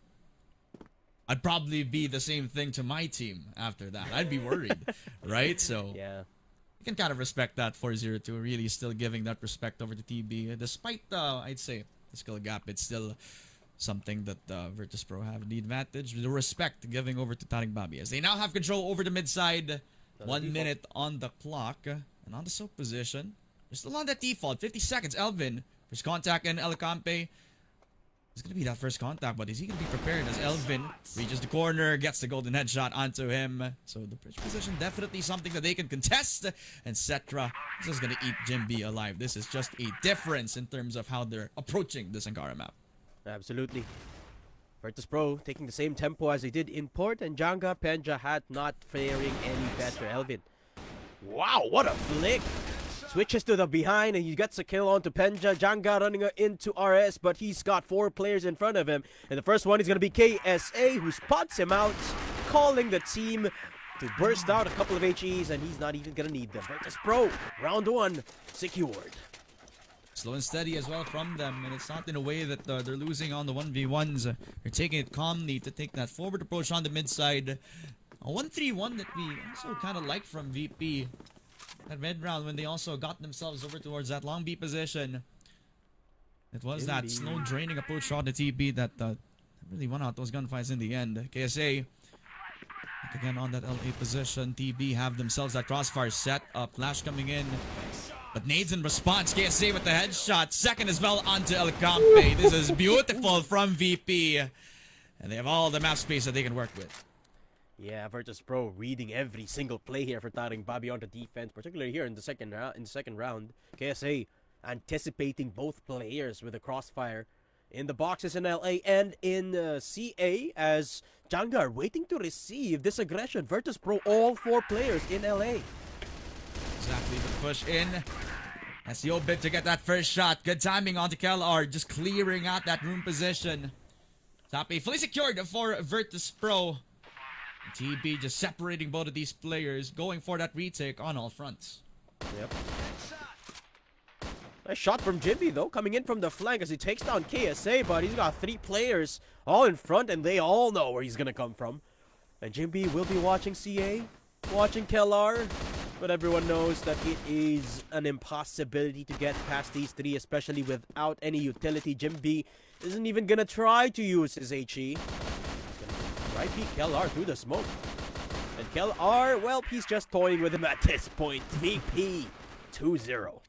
I'd probably be the same thing to my team after that. I'd be worried, right? So Yeah. you can kind of respect that for 0-2, really still giving that respect over to TB. Despite, I'd say, the skill gap, it's still something that Virtus.pro have the advantage. The respect giving over to TARINGBABI as they now have control over the mid side. 1 minute on the clock. And on the soap position, they're still on that default. 50 seconds. Elvin, first contact in El Campe. It's going to be that first contact, but is he going to be prepared as Elvin reaches the corner, gets the golden headshot onto him. So the bridge position, definitely something that they can contest. And Cetra is just going to eat Jim B alive. This is just a difference in terms of how they're approaching this Ankara map. Absolutely. Virtus.pro taking the same tempo as they did in Port, and Janga Penja Hat not faring any better. Elvin. Wow, what a flick! Switches to the behind and he gets a kill onto Penja. Janga running into RS, but he's got 4 players in front of him. And the first one is going to be KSA, who spots him out, calling the team to burst out a couple of HEs, and he's not even going to need them. Virtus.pro, round 1, secured. Slow and steady as well from them, and it's not in a way that they're losing on the 1v1s. They're taking it calmly to take that forward approach on the mid side. A 1-3-1 that we also kind of like from VP at mid round when they also got themselves over towards that long B position. It was that slow draining approach shot to TB that really won out those gunfights in the end. KSA again on that LA position. TB have themselves that crossfire set up. Flash coming in. But nades in response, KSA with the headshot. Second as well onto El Campe. This is beautiful from VP. And they have all the map space that they can work with. Yeah, Virtus.pro reading every single play here for TARINGBABI on the defense, particularly here in the second round. KSA anticipating both players with a crossfire in the boxes in LA and in CA as Janga are waiting to receive this aggression. Virtus.pro all 4 players in LA. Exactly, the push in. That's the old bit to get that first shot. Good timing onto KLR, just clearing out that room position. Top A fully secured for Virtus.pro. TB just separating both of these players, going for that retake on all fronts. Yep. Nice shot from Jimmy though, coming in from the flank as he takes down KSA, but he's got 3 players all in front and they all know where he's gonna come from. And Jimmy will be watching CA, watching KLR. But everyone knows that it is an impossibility to get past these 3, especially without any utility. Jim B isn't even gonna try to use his HE. Right peek KLR through the smoke. And KLR, well, he's just toying with him at this point. VP 2-0.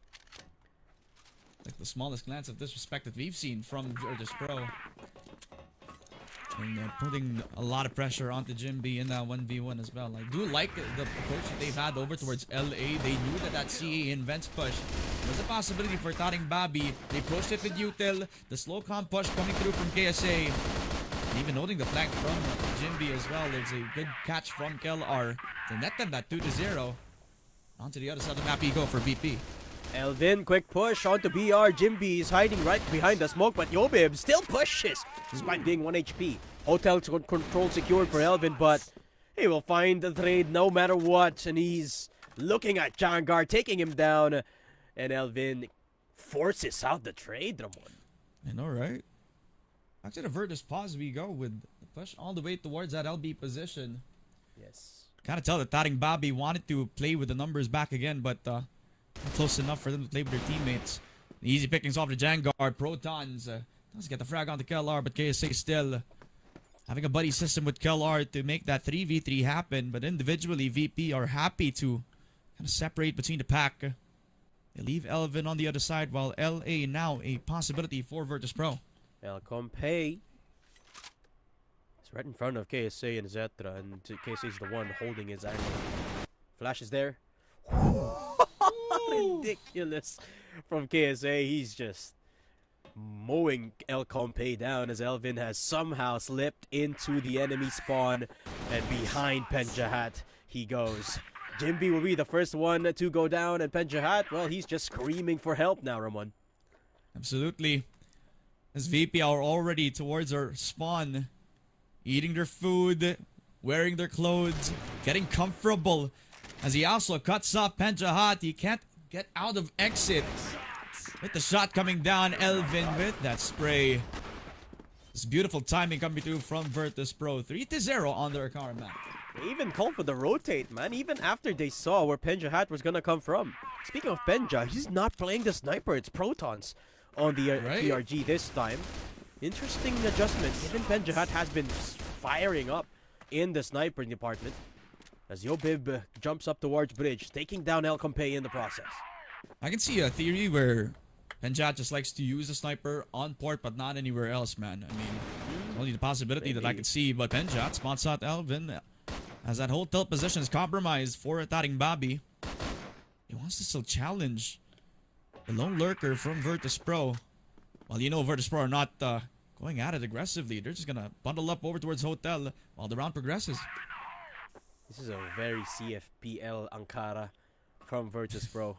Like the smallest glance of disrespect that we've seen from Virtus.pro. And putting a lot of pressure onto Jim B in that 1v1 as well. I do like the approach that they've had over towards LA. They knew that CA invents push was a possibility for TARINGBABI. They pushed it with util. The slow comp push coming through from KSA. And even noting the flank from Jim B as well. There's a good catch from KLR to net them that 2-0. Onto the other side of the map you go for VP. Elvin, quick push onto BR. Jimby is hiding right behind the smoke, but Yobib still pushes despite being 1 HP. Hotel control secured for Elvin, but he will find the trade no matter what. And he's looking at Jangar, taking him down. And Elvin forces out the trade, Ramon. I know, right? Back to the Virtus pause we go with the push all the way towards that LB position. Yes. Kind of tell that TARINGBABI wanted to play with the numbers back again, but close enough for them to play with their teammates. Easy pickings off the Vanguard. Protons does get the frag on the KLR, but KSA still having a buddy system with KLR to make that 3v3 happen. But individually, VP are happy to kind of separate between the pack. They leave Elvin on the other side, while LA now a possibility for Virtus.pro. El Compay is right in front of KSA and Zetra, and KSA is the one holding his angle. Flash is there. Ridiculous from KSA. He's just mowing El Compay down as Elvin has somehow slipped into the enemy spawn, and behind Penjahat he goes. Jimby will be the first one to go down, and Penjahat, well, he's just screaming for help now, Ramon. Absolutely. As VP are already towards our spawn, eating their food, wearing their clothes, getting comfortable. As he also cuts off Penjahat, he can't get out of exit. With the shot coming down, Elvin with that spray. This beautiful timing coming through from Virtus.pro. 3-0 on their car map. They even called for the rotate, man, even after they saw where Penjahat was gonna come from. Speaking of Penja, he's not playing the sniper, it's Protons on the PRG this time. Interesting adjustment, given Penjahat has been firing up in the sniper department. As Yobib jumps up towards bridge, taking down El Compay in the process. I can see a theory where Penjahat just likes to use the sniper on port, but not anywhere else, man. I mean, only the possibility that I could see, but Penjahat spots out Elvin. As that whole tilt position is compromised for TARINGBABI. He wants to still challenge the lone lurker from Virtus.pro. Well, you know Virtus.pro are not going at it aggressively. They're just going to bundle up over towards Hotel while the round progresses. This is a very CFPL Ankara from Virtus.pro.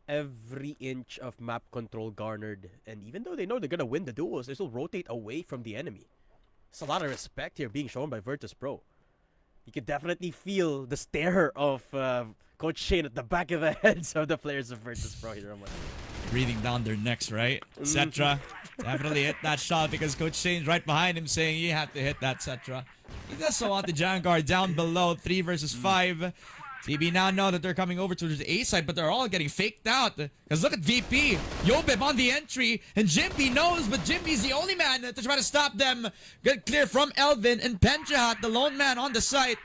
Every inch of map control garnered. And even though they know they're going to win the duels, they still rotate away from the enemy. There's a lot of respect here being shown by Virtus.pro. You can definitely feel the stare of Coach Shane at the back of the heads of the players of Virtus.pro here. Breathing down their necks, right? Cetra definitely hit that shot because Coach Shane's right behind him saying you have to hit that Cetra. He does so want the Vanguard down below, 3 versus 5. TB now know that they're coming over to the A side, but they're all getting faked out. Because look at VP, Yobib on the entry, and Jimby knows, but Jimby's the only man to try to stop them. Good clear from Elvin, and Penjahat, the lone man on the site.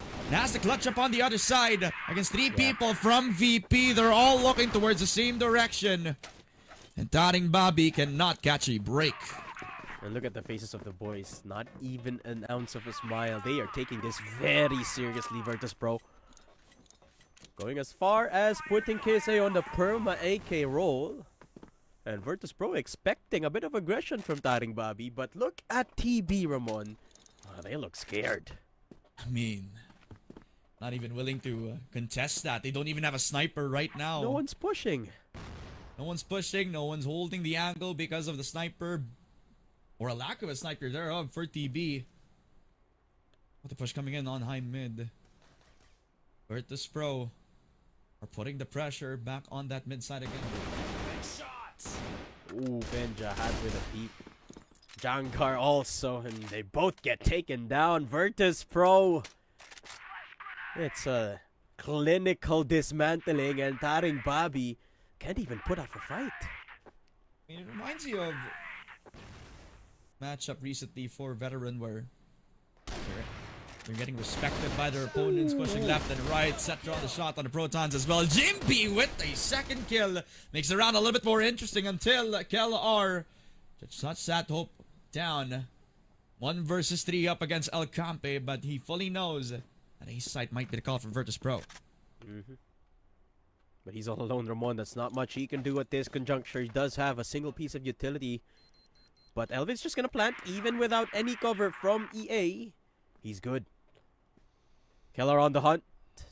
And has the clutch up on the other side against 3 people from VP. They're all looking towards the same direction. And TARINGBABI cannot catch a break. And look at the faces of the boys. Not even an ounce of a smile. They are taking this very seriously, Virtus.pro. Going as far as putting KSA on the Perma AK roll. And Virtus.pro expecting a bit of aggression from TARINGBABI. But look at TB, Ramon. Oh, they look scared. I mean, not even willing to contest that. They don't even have a sniper right now. No one's pushing. No one's pushing. No one's holding the angle because of the sniper. Or a lack of a sniper thereof for TB. What the push coming in on high mid. Virtus.pro are putting the pressure back on that mid side again. Ooh, Penjahat with a peep. Jangar also, and they both get taken down. Virtus.pro. It's a clinical dismantling, and TARINGBABI can't even put up a fight. I mean, it reminds you of matchup recently for Veteran where they're getting respected by their opponents, pushing left and right. Cetra on the shot on the Protons as well. Jimby with a second kill makes the round a little bit more interesting until KLR just shuts that hope down. 1 versus 3 up against El Campe, but he fully knows that ace site might be the call for Virtus.pro. But he's all alone, Ramon. That's not much he can do at this conjuncture. He does have a single piece of utility. But Elvin's just gonna plant even without any cover from EA. He's good. Keller on the hunt.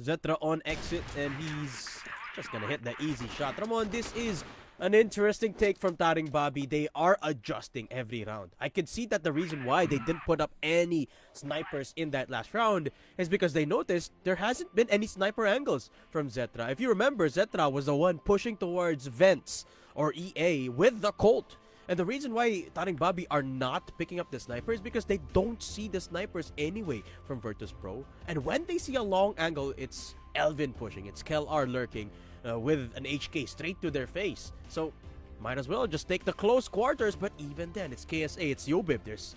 Zetra on exit, and he's just gonna hit the easy shot. Ramon, this is an interesting take from TARINGBABI. They are adjusting every round. I can see that the reason why they didn't put up any snipers in that last round is because they noticed there hasn't been any sniper angles from Zetra. If you remember, Zetra was the one pushing towards Vents or EA with the Colt. And the reason why TARINGBABI are not picking up the sniper is because they don't see the snipers anyway from Virtus.pro. And when they see a long angle, it's Elvin pushing, it's KLR lurking with an HK straight to their face. So might as well just take the close quarters. But even then, it's KSA, it's Yobib. There's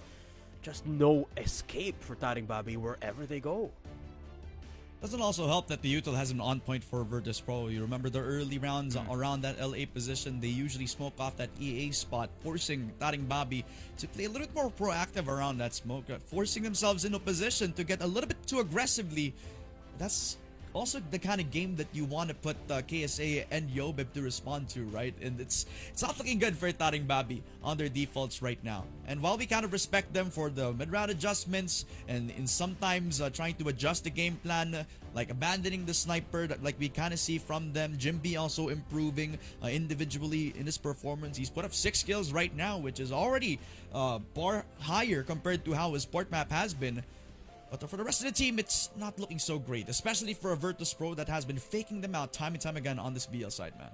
just no escape for TARINGBABI wherever they go. Doesn't also help that the util has been on point for Virtus.pro. You remember the early rounds around that LA position, they usually smoke off that EA spot, forcing TARINGBABI to play a little bit more proactive around that smoke, forcing themselves into position to get a little bit too aggressively. That's also the kind of game that you want to put KSA and Yobib to respond to, right? And it's not looking good for TARINGBABI on their defaults right now. And while we kind of respect them for the mid-round adjustments and in sometimes trying to adjust the game plan, like abandoning the sniper, like we kind of see from them. Jimby also improving individually in his performance. He's put up 6 kills right now, which is already bar higher compared to how his port map has been. But for the rest of the team, it's not looking so great, especially for a Virtus.pro that has been faking them out time and time again on this BL side, man.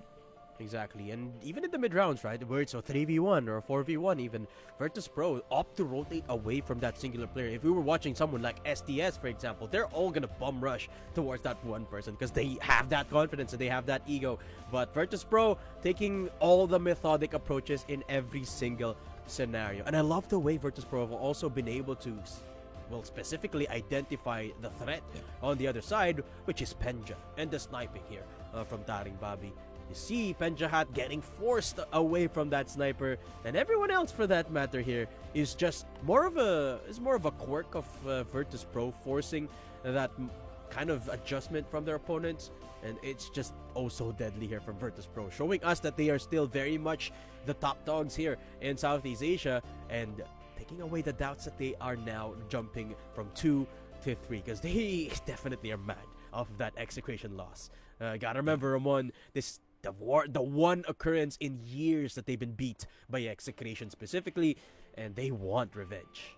Exactly, and even in the mid-rounds, right, where it's a 3v1 or a 4v1 even, Virtus.pro opt to rotate away from that singular player. If we were watching someone like STS, for example, they're all gonna bum rush towards that one person because they have that confidence and they have that ego. But Virtus.pro taking all the methodic approaches in every single scenario. And I love the way Virtus.pro have also been able to, well, specifically identify the threat on the other side, which is Penja, and the sniping here from TARINGBABI. You see Penjahat getting forced away from that sniper, and everyone else for that matter here is just more of a quirk of Virtus.pro, forcing that kind of adjustment from their opponents, and it's just oh so deadly here from Virtus.pro, showing us that they are still very much the top dogs here in Southeast Asia, and taking away the doubts that they are now jumping from 2 to 3, because they definitely are mad of that execution loss. Gotta remember, Ramon, the one occurrence in years that they've been beat by execution specifically, and they want revenge.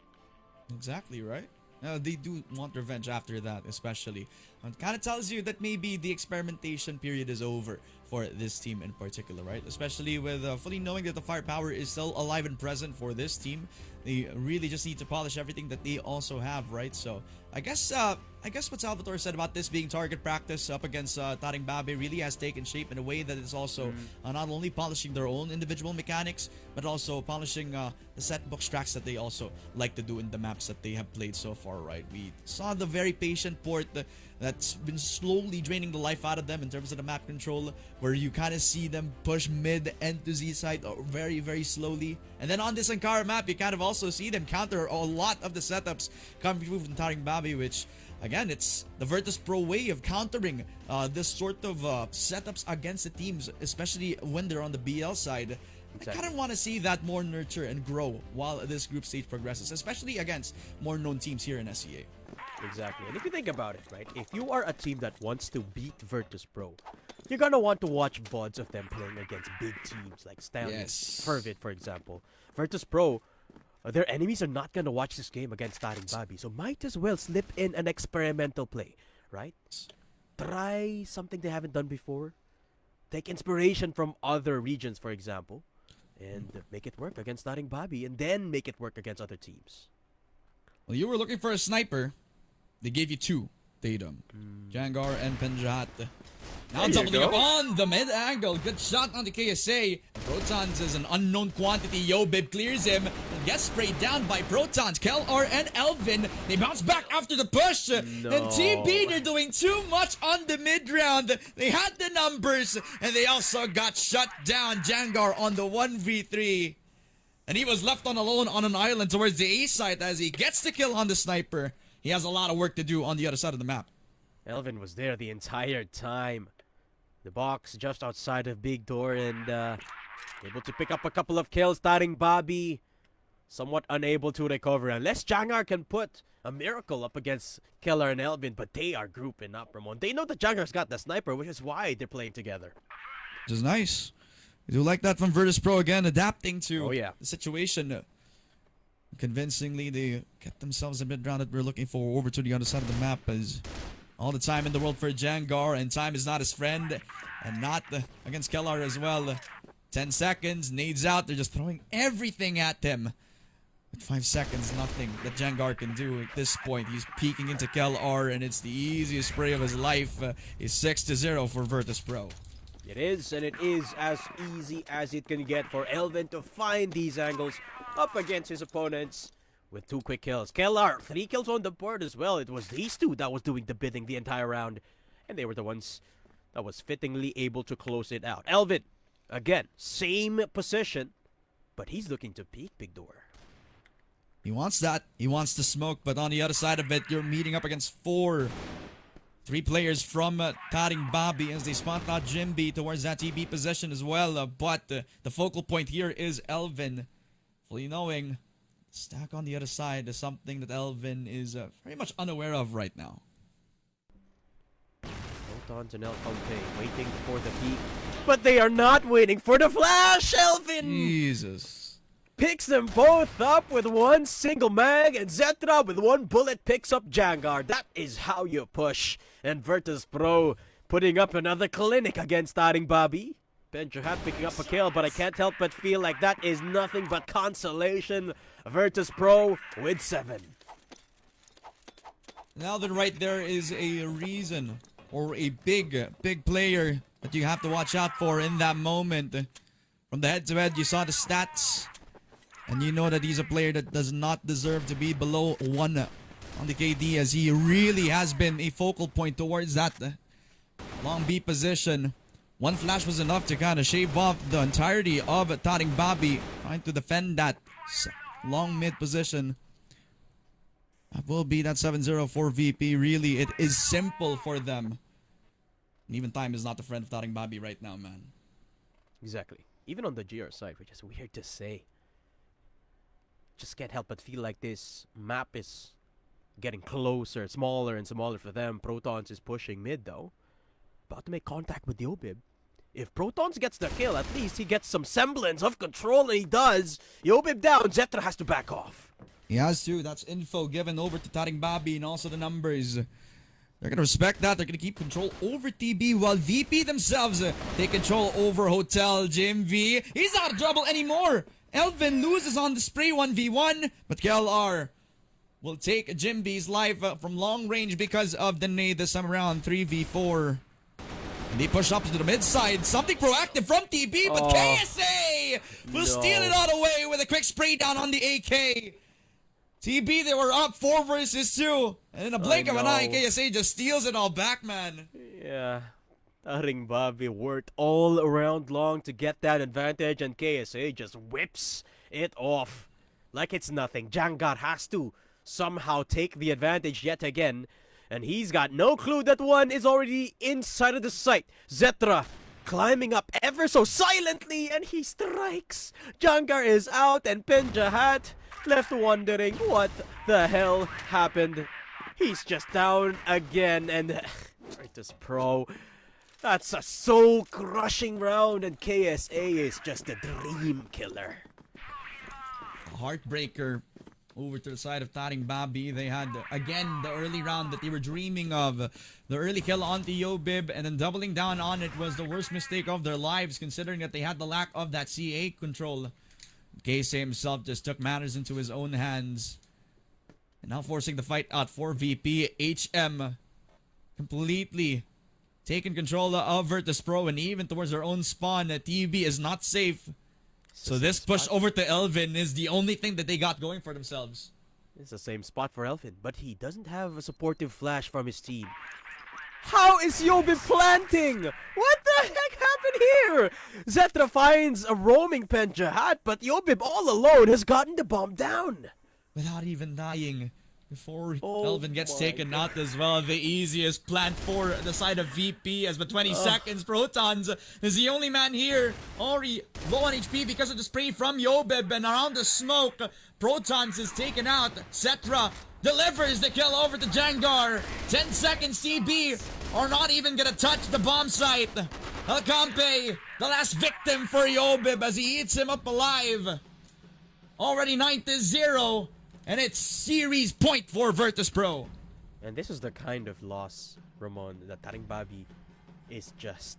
Exactly right. They do want revenge after that, especially. It kind of tells you that maybe the experimentation period is over for this team in particular, right? Especially with fully knowing that the firepower is still alive and present for this team. They really just need to polish everything that they also have, right? So I guess what Salvatore said about this being target practice up against TARINGBABI really has taken shape in a way that it's also not only polishing their own individual mechanics, but also polishing the set book tracks that they also like to do in the maps that they have played so far, right? We saw the very patient port that's been slowly draining the life out of them in terms of the map control, where you kind of see them push mid and to Z side very, very slowly. And then on this Ankara map, you kind of also see them counter a lot of the setups coming through from TARINGBABI, which again, it's the Virtus.pro way of countering this sort of setups against the teams, especially when they're on the BL side. Exactly. I kind of want to see that more nurture and grow while this group stage progresses, especially against more known teams here in SEA. Exactly. And if you think about it, right, if you are a team that wants to beat Virtus.pro, you're gonna want to watch VODs of them playing against big teams like Stanley, Fervit, for example. Virtus.pro, their enemies are not gonna watch this game against TARINGBABI, so might as well slip in an experimental play, right? Try something they haven't done before. Take inspiration from other regions, for example, and make it work against TARINGBABI, and then make it work against other teams. Well, you were looking for a sniper. They gave you 2. Tatum, Jangar, and Penjat. Now doubling up on the mid angle. Good shot on the KSA. Protons is an unknown quantity. Yobib clears him and gets sprayed down by Protons. KelR and Elvin, they bounce back after the push. No. And Team B, they're doing too much on the mid round. They had the numbers and they also got shut down. Jangar on the 1v3. And he was left on alone on an island towards the A side as he gets the kill on the sniper. He has a lot of work to do on the other side of the map. Elvin was there the entire time. The box just outside of Big Door, and able to pick up a couple of kills. TARINGBABI somewhat unable to recover. Unless Jangar can put a miracle up against KelR and Elvin, but they are grouping up, Ramon. They know that Jangar's got the sniper, which is why they're playing together. Which is nice. I do like that from Virtus.pro again, adapting to the situation. Convincingly, they get themselves a mid-round that we're looking for over to the other side of the map. As all the time in the world for Jangar, and time is not his friend, and not against KelR as well. 10 seconds, nades out, they're just throwing everything at him. With 5 seconds, nothing that Jangar can do at this point. He's peeking into KelR, and it's the easiest spray of his life. It's 6-0 for Virtus.pro. It is, and it is as easy as it can get for Elvin to find these angles up against his opponents with 2 quick kills. KLR, 3 kills on the board as well. It was these 2 that was doing the bidding the entire round, and they were the ones that was fittingly able to close it out. Elvin, again, same position, but he's looking to peek Big Door. He wants that. He wants to smoke, but on the other side of it, you're meeting up against 3 players from TARINGBABI as they spot out Jimby towards that TB position as well. But the focal point here is Elvin. Fully knowing, stack on the other side is something that Elvin is very much unaware of right now. Protons and El Comte waiting for the peek, but they are not waiting for the flash. Elvin Jesus. picks them both up with 1 single mag, and Zetra with 1 bullet picks up Jangar. That is how you push. And Virtus.pro putting up another clinic against TARINGBABI. Benjahat picking up a kill, but I can't help but feel like that is nothing but consolation. Virtus.pro with 7. Now that right there is a reason or a big player that you have to watch out for in that moment. From the head-to-head, you saw the stats. And you know that he's a player that does not deserve to be below 1 on the KD, as he really has been a focal point towards that long B position. 1 flash was enough to kind of shave off the entirety of TARINGBABI, trying to defend that long mid position. That will be that 7-0 for VP. Really, it is simple for them. And even time is not the friend of TARINGBABI right now, man. Exactly. Even on the GR side, which is weird to say. Just can't help but feel like this map is getting closer, smaller and smaller for them. Protons is pushing mid though. About to make contact with Yobib. If Protons gets the kill, at least he gets some semblance of control, and he does. Yobib down, Zetra has to back off. He has to. That's info given over to TARINGBABI, and also the numbers. They're going to respect that. They're going to keep control over TB, while VP themselves take control over Hotel JMV. He's not in trouble anymore. Elvin loses on the spray 1v1, but KLR will take Jimby's life from long range because of the nade this time around. 3v4. And they push up to the mid side. Something proactive from TB, but KSA will steal it all away with a quick spray down on the AK. TB, they were up 4 versus 2. And in a blink of an eye, KSA just steals it all back, man. Yeah. TARINGBABI worked all around long to get that advantage, and KSA just whips it off like it's nothing. Jangar has to somehow take the advantage yet again, and he's got no clue that 1 is already inside of the site. Zetra climbing up ever so silently, and he strikes. Jangar is out, and Benjahat left wondering what the hell happened. He's just down again, and Virtus.pro, that's a soul-crushing round, and KSA is just a dream killer. Heartbreaker over to the side of TARINGBABI. They had, again, the early round that they were dreaming of. The early kill onto Yobib, and then doubling down on it was the worst mistake of their lives, considering that they had the lack of that CA control. KSA himself just took matters into his own hands. And now forcing the fight out for VP. HM completely taking control of Virtus.pro, and even towards their own spawn, TB is not safe. So this push over to Elvin is the only thing that they got going for themselves. It's the same spot for Elvin, but he doesn't have a supportive flash from his team. How is Yobib planting? What the heck happened here? Zetra finds a roaming Benjahat, but Yobib all alone has gotten the bomb down. Without even dying. Before Elvin gets taken out as well. The easiest plant for the side of VP, as with 20 seconds. Protons is the only man here. Already low on HP because of the spray from Yobib, and around the smoke, Protons is taken out. Zetra delivers the kill over to Jangar. 10 seconds, TB are not even gonna touch the bomb site. Alcampe, the last victim for Yobib, as he eats him up alive. Already 9-0. And it's series point for Virtus.pro. And this is the kind of loss, Ramon, that TARINGBABI is just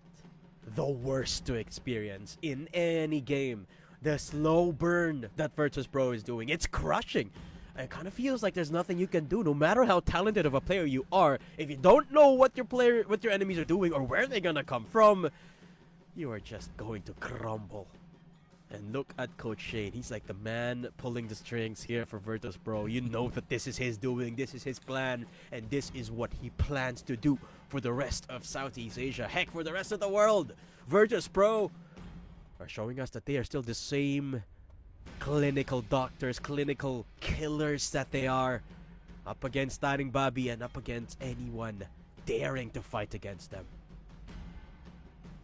the worst to experience in any game. The slow burn that Virtus.pro is doing, it's crushing. It kind of feels like there's nothing you can do, no matter how talented of a player you are. If you don't know what your enemies are doing or where they're gonna come from, You are just going to crumble. And look at Coach Shane. He's like the man pulling the strings here for Virtus.pro. You know that this is his doing, this is his plan, and this is what he plans to do for the rest of Southeast Asia. Heck, for the rest of the world. Virtus.pro are showing us that they are still the same clinical doctors, clinical killers that they are. Up against TARINGBABI and up against anyone daring to fight against them.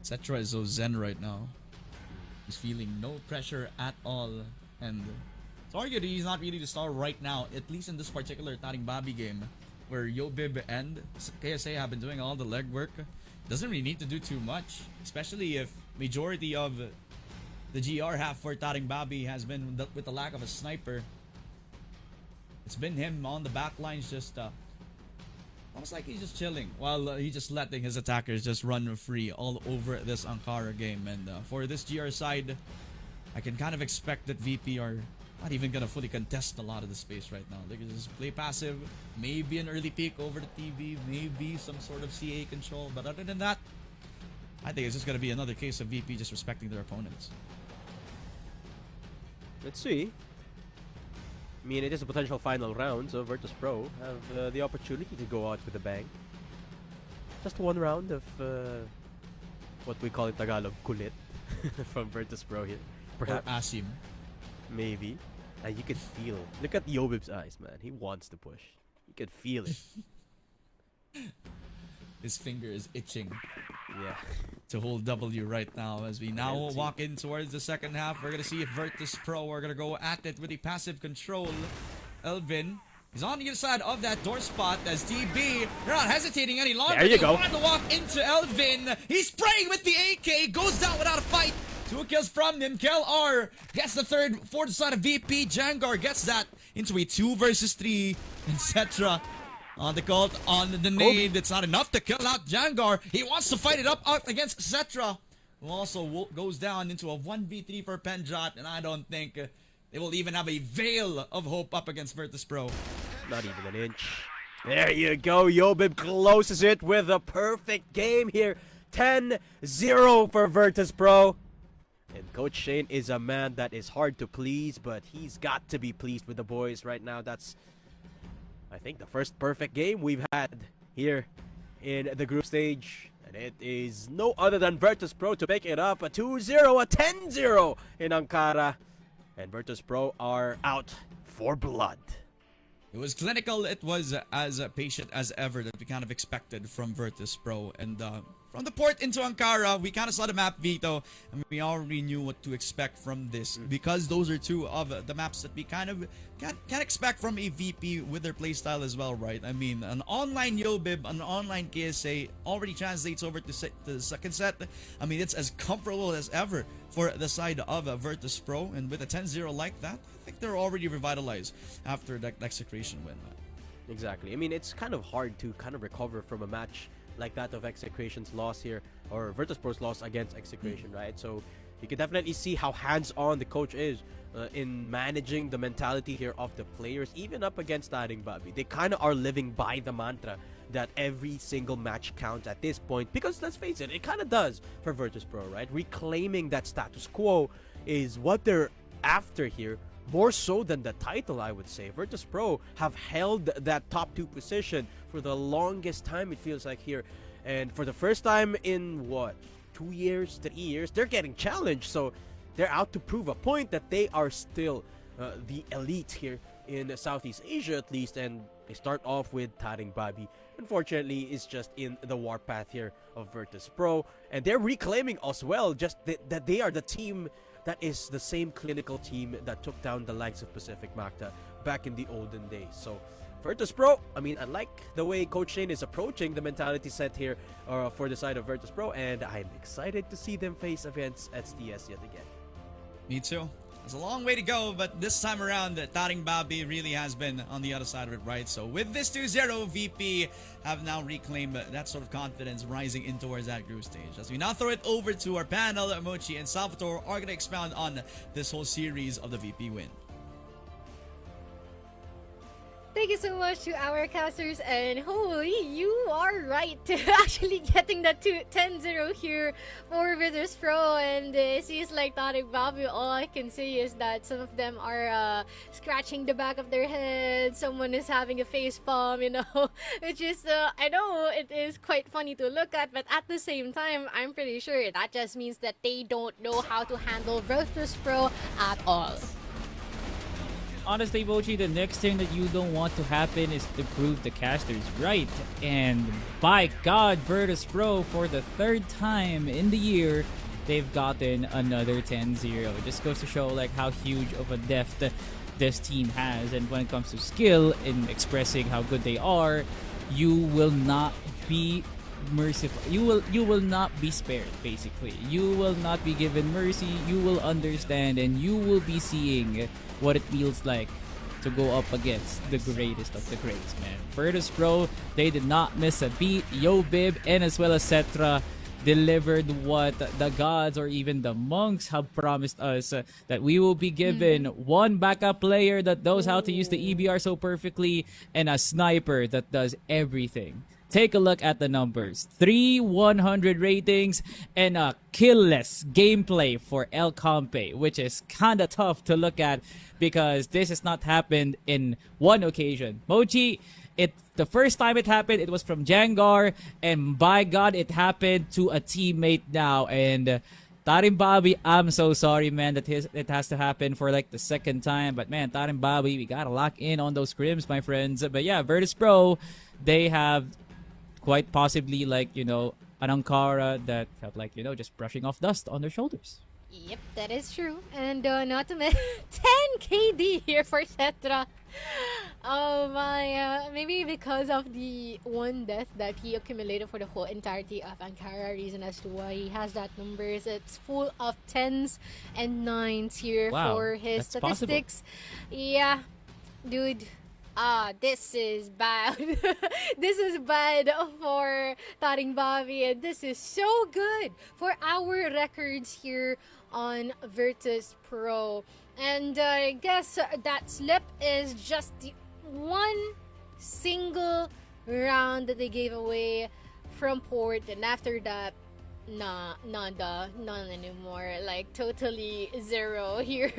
Cetra is so zen right now. He's feeling no pressure at all. And it's argued he's not really the star right now, at least in this particular TARINGBABI game, where Yobib and KSA have been doing all the legwork. Doesn't really need to do too much, especially if majority of the GR half for TARINGBABI has been with the lack of a sniper. It's been him on the back lines, just almost like he's just chilling while he's just letting his attackers just run free all over this Ankara game. And for this GR side, I can kind of expect that VP are not even gonna fully contest a lot of the space right now. They can just play passive, maybe an early peek over the TV, maybe some sort of CA control. But other than that, I think it's just gonna be another case of VP just respecting their opponents. Let's see. I mean, it is a potential final round, so Virtus.pro have the opportunity to go out with a bang. Just one round of what we call in Tagalog, kulit, from Virtus.pro here. Perhaps. Or Asim. Maybe. You could feel it. Look at Yobib's eyes, man. He wants to push. You could feel it. His finger is itching. Yeah. To hold W right now as we now walk in towards the second half. We're gonna see if Virtus.pro are gonna go at it with the passive control. Elvin is on the other side of that door spot as DB. They're not hesitating any longer. There you go. Want to walk into Elvin. He's spraying with the AK. Goes down without a fight. 2 kills from him. Kel R gets the third for the side of VP. Jangar gets that into a 2 versus 3, etc. On the cult, on the nade. It's not enough to kill out Jangar. He wants to fight it up against Cetra, who also goes down into a 1v3 for Penjot, and I don't think they will even have a veil of hope up against Virtus.pro. Not even an inch. There you go. Yobib closes it with a perfect game here. 10-0 for Virtus.pro. And Coach Shane is a man that is hard to please, but he's got to be pleased with the boys right now. That's, I think, the first perfect game we've had here in the group stage. And it is no other than Virtus.pro to pick it up. A 2-0, a 10-0 in Ankara. And Virtus.pro are out for blood. It was clinical. It was as patient as ever that we kind of expected from Virtus.pro. And from the port into Ankara, we kind of saw the map veto, and we already knew what to expect from this, because those are 2 of the maps that we kind of can expect from a VP with their playstyle as well, right? I mean, an online Yobib, an online KSA already translates over to the second set. I mean, it's as comfortable as ever for the side of Virtus.pro, and with a 10-0 like that, I think they're already revitalized after that Execration win. Exactly. I mean, it's kind of hard to kind of recover from a match like that of Execration's loss here, or Virtus.pro's loss against Execration, right? So you can definitely see how hands-on the coach is in managing the mentality here of the players, even up against TARINGBABI. They kind of are living by the mantra that every single match counts at this point, because let's face it, it kind of does for Virtus.pro, right? Reclaiming that status quo is what they're after here, more so than the title, I would say. Virtus.pro have held that top 2 position for the longest time, it feels like, here. And for the first time in, what, 2 years, 3 years, they're getting challenged. So they're out to prove a point that they are still the elite here in Southeast Asia, at least. And they start off with TARINGBABI. Unfortunately, it's just in the warpath here of Virtus.pro. And they're reclaiming as well, just that they are the team that is the same clinical team that took down the likes of Pacific Magta back in the olden days. So Virtus.pro, I mean, I like the way Coach Shane is approaching the mentality set here for the side of Virtus.pro, and I'm excited to see them face against STS yet again. Me too. There's a long way to go, but this time around, TARINGBABI really has been on the other side of it, right? So with this 2-0, VP have now reclaimed that sort of confidence rising in towards that group stage. As we now throw it over to our panel, Mochi and Salvatore are going to expound on this whole series of the VP win. thank you so much to our casters, and holy, you are right to actually getting that 10-0 here for Virtus.pro, and it seems like TARINGBABI, all I can say is that some of them are scratching the back of their head, someone is having a face palm, you know, which is, I know it is quite funny to look at, but at the same time, I'm pretty sure that just means that they don't know how to handle Virtus.pro at all. Honestly, Bochi, the next thing that you don't want to happen is to prove the casters right. And by God, Virtus.pro, for the third time in the year, they've gotten another 10-0. It just goes to show like how huge of a depth this team has. And when it comes to skill in expressing how good they are, you will not be merciful. You will not be spared, basically. You will not be given mercy. You will understand, and you will be seeing what it feels like to go up against the greatest of the greats, man. Virtus.pro, they did not miss a beat. Yobib and as well as Cetra delivered what the gods or even the monks have promised us, that we will be given one backup player that knows how to use the EBR so perfectly and a sniper that does everything. Take a look at the numbers. 3 100 ratings and a kill-less gameplay for El Campe, which is kinda tough to look at because this has not happened in one occasion. Mochi, the first time it happened, it was from Jangar, and by God, it happened to a teammate now. And TARINGBABI, I'm so sorry, man, that it has to happen for like the second time. But man, TARINGBABI, we gotta lock in on those scrims, my friends. But yeah, Virtus.pro, they have quite possibly like, you know, an Ankara that felt like, you know, just brushing off dust on their shoulders. Yep, that is true. And not to mention 10 KD here for Cetra. Oh my, maybe because of the one death that he accumulated for the whole entirety of Ankara, reason as to why he has that numbers. It's full of 10s and 9s here for his statistics. Possible. Yeah, dude. This is bad. This is bad for TARINGBABI, and this is so good for our records here on Virtus.pro. And I guess that slip is just the one single round that they gave away from port, and after that, none anymore. Like totally zero here.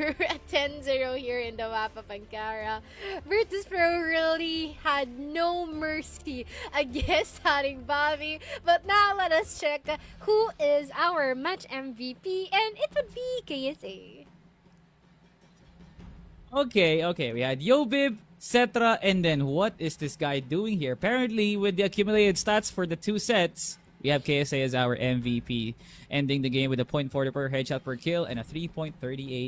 10-0 here in the map of Ankara. Virtus.pro really had no mercy against TARINGBABI. But now let us check who is our match MVP, and it would be KSA. Okay. We had Yobib, Cetra, and then what is this guy doing here? Apparently, with the accumulated stats for the two sets, we have KSA as our MVP, ending the game with a .44 per headshot per kill and a 3.38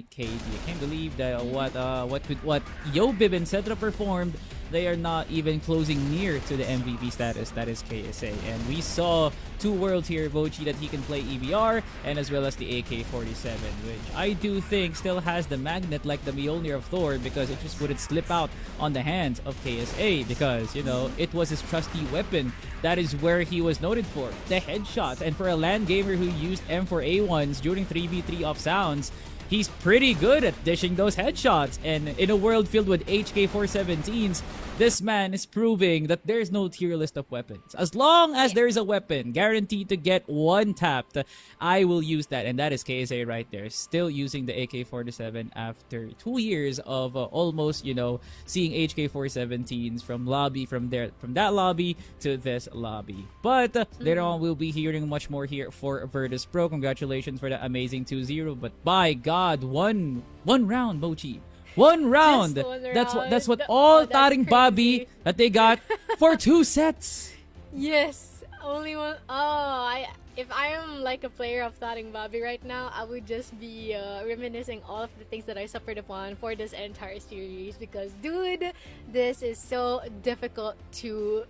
KD. I can't believe that what Yobib and Cetra performed, they are not even closing near to the MVP status that is KSA. And we saw two worlds here, Vochi, that he can play EBR and as well as the AK-47, which I do think still has the magnet like the Mjolnir of Thor, because it just wouldn't slip out on the hands of KSA, because, you know, it was his trusty weapon. That is where he was noted for, the headshots. And for a LAN gamer who used M4A1s during 3v3 off sounds, he's pretty good at dishing those headshots. And in a world filled with HK-417s, this man is proving that there's no tier list of weapons. As long as there's a weapon guaranteed to get one tapped, I will use that. And that is KSA right there, still using the AK-47 after 2 years of almost, you know, seeing HK-417s from that lobby to this lobby. But later on, we'll be hearing much more here for Virtus.pro. Congratulations for the amazing 2-0. But by God, one round, Mochi. One round. That's what all TARINGBABI that they got for 2 sets. Yes, only one. Oh, if I am like a player of TARINGBABI right now, I would just be reminiscing all of the things that I suffered upon for this entire series, because dude, this is so difficult to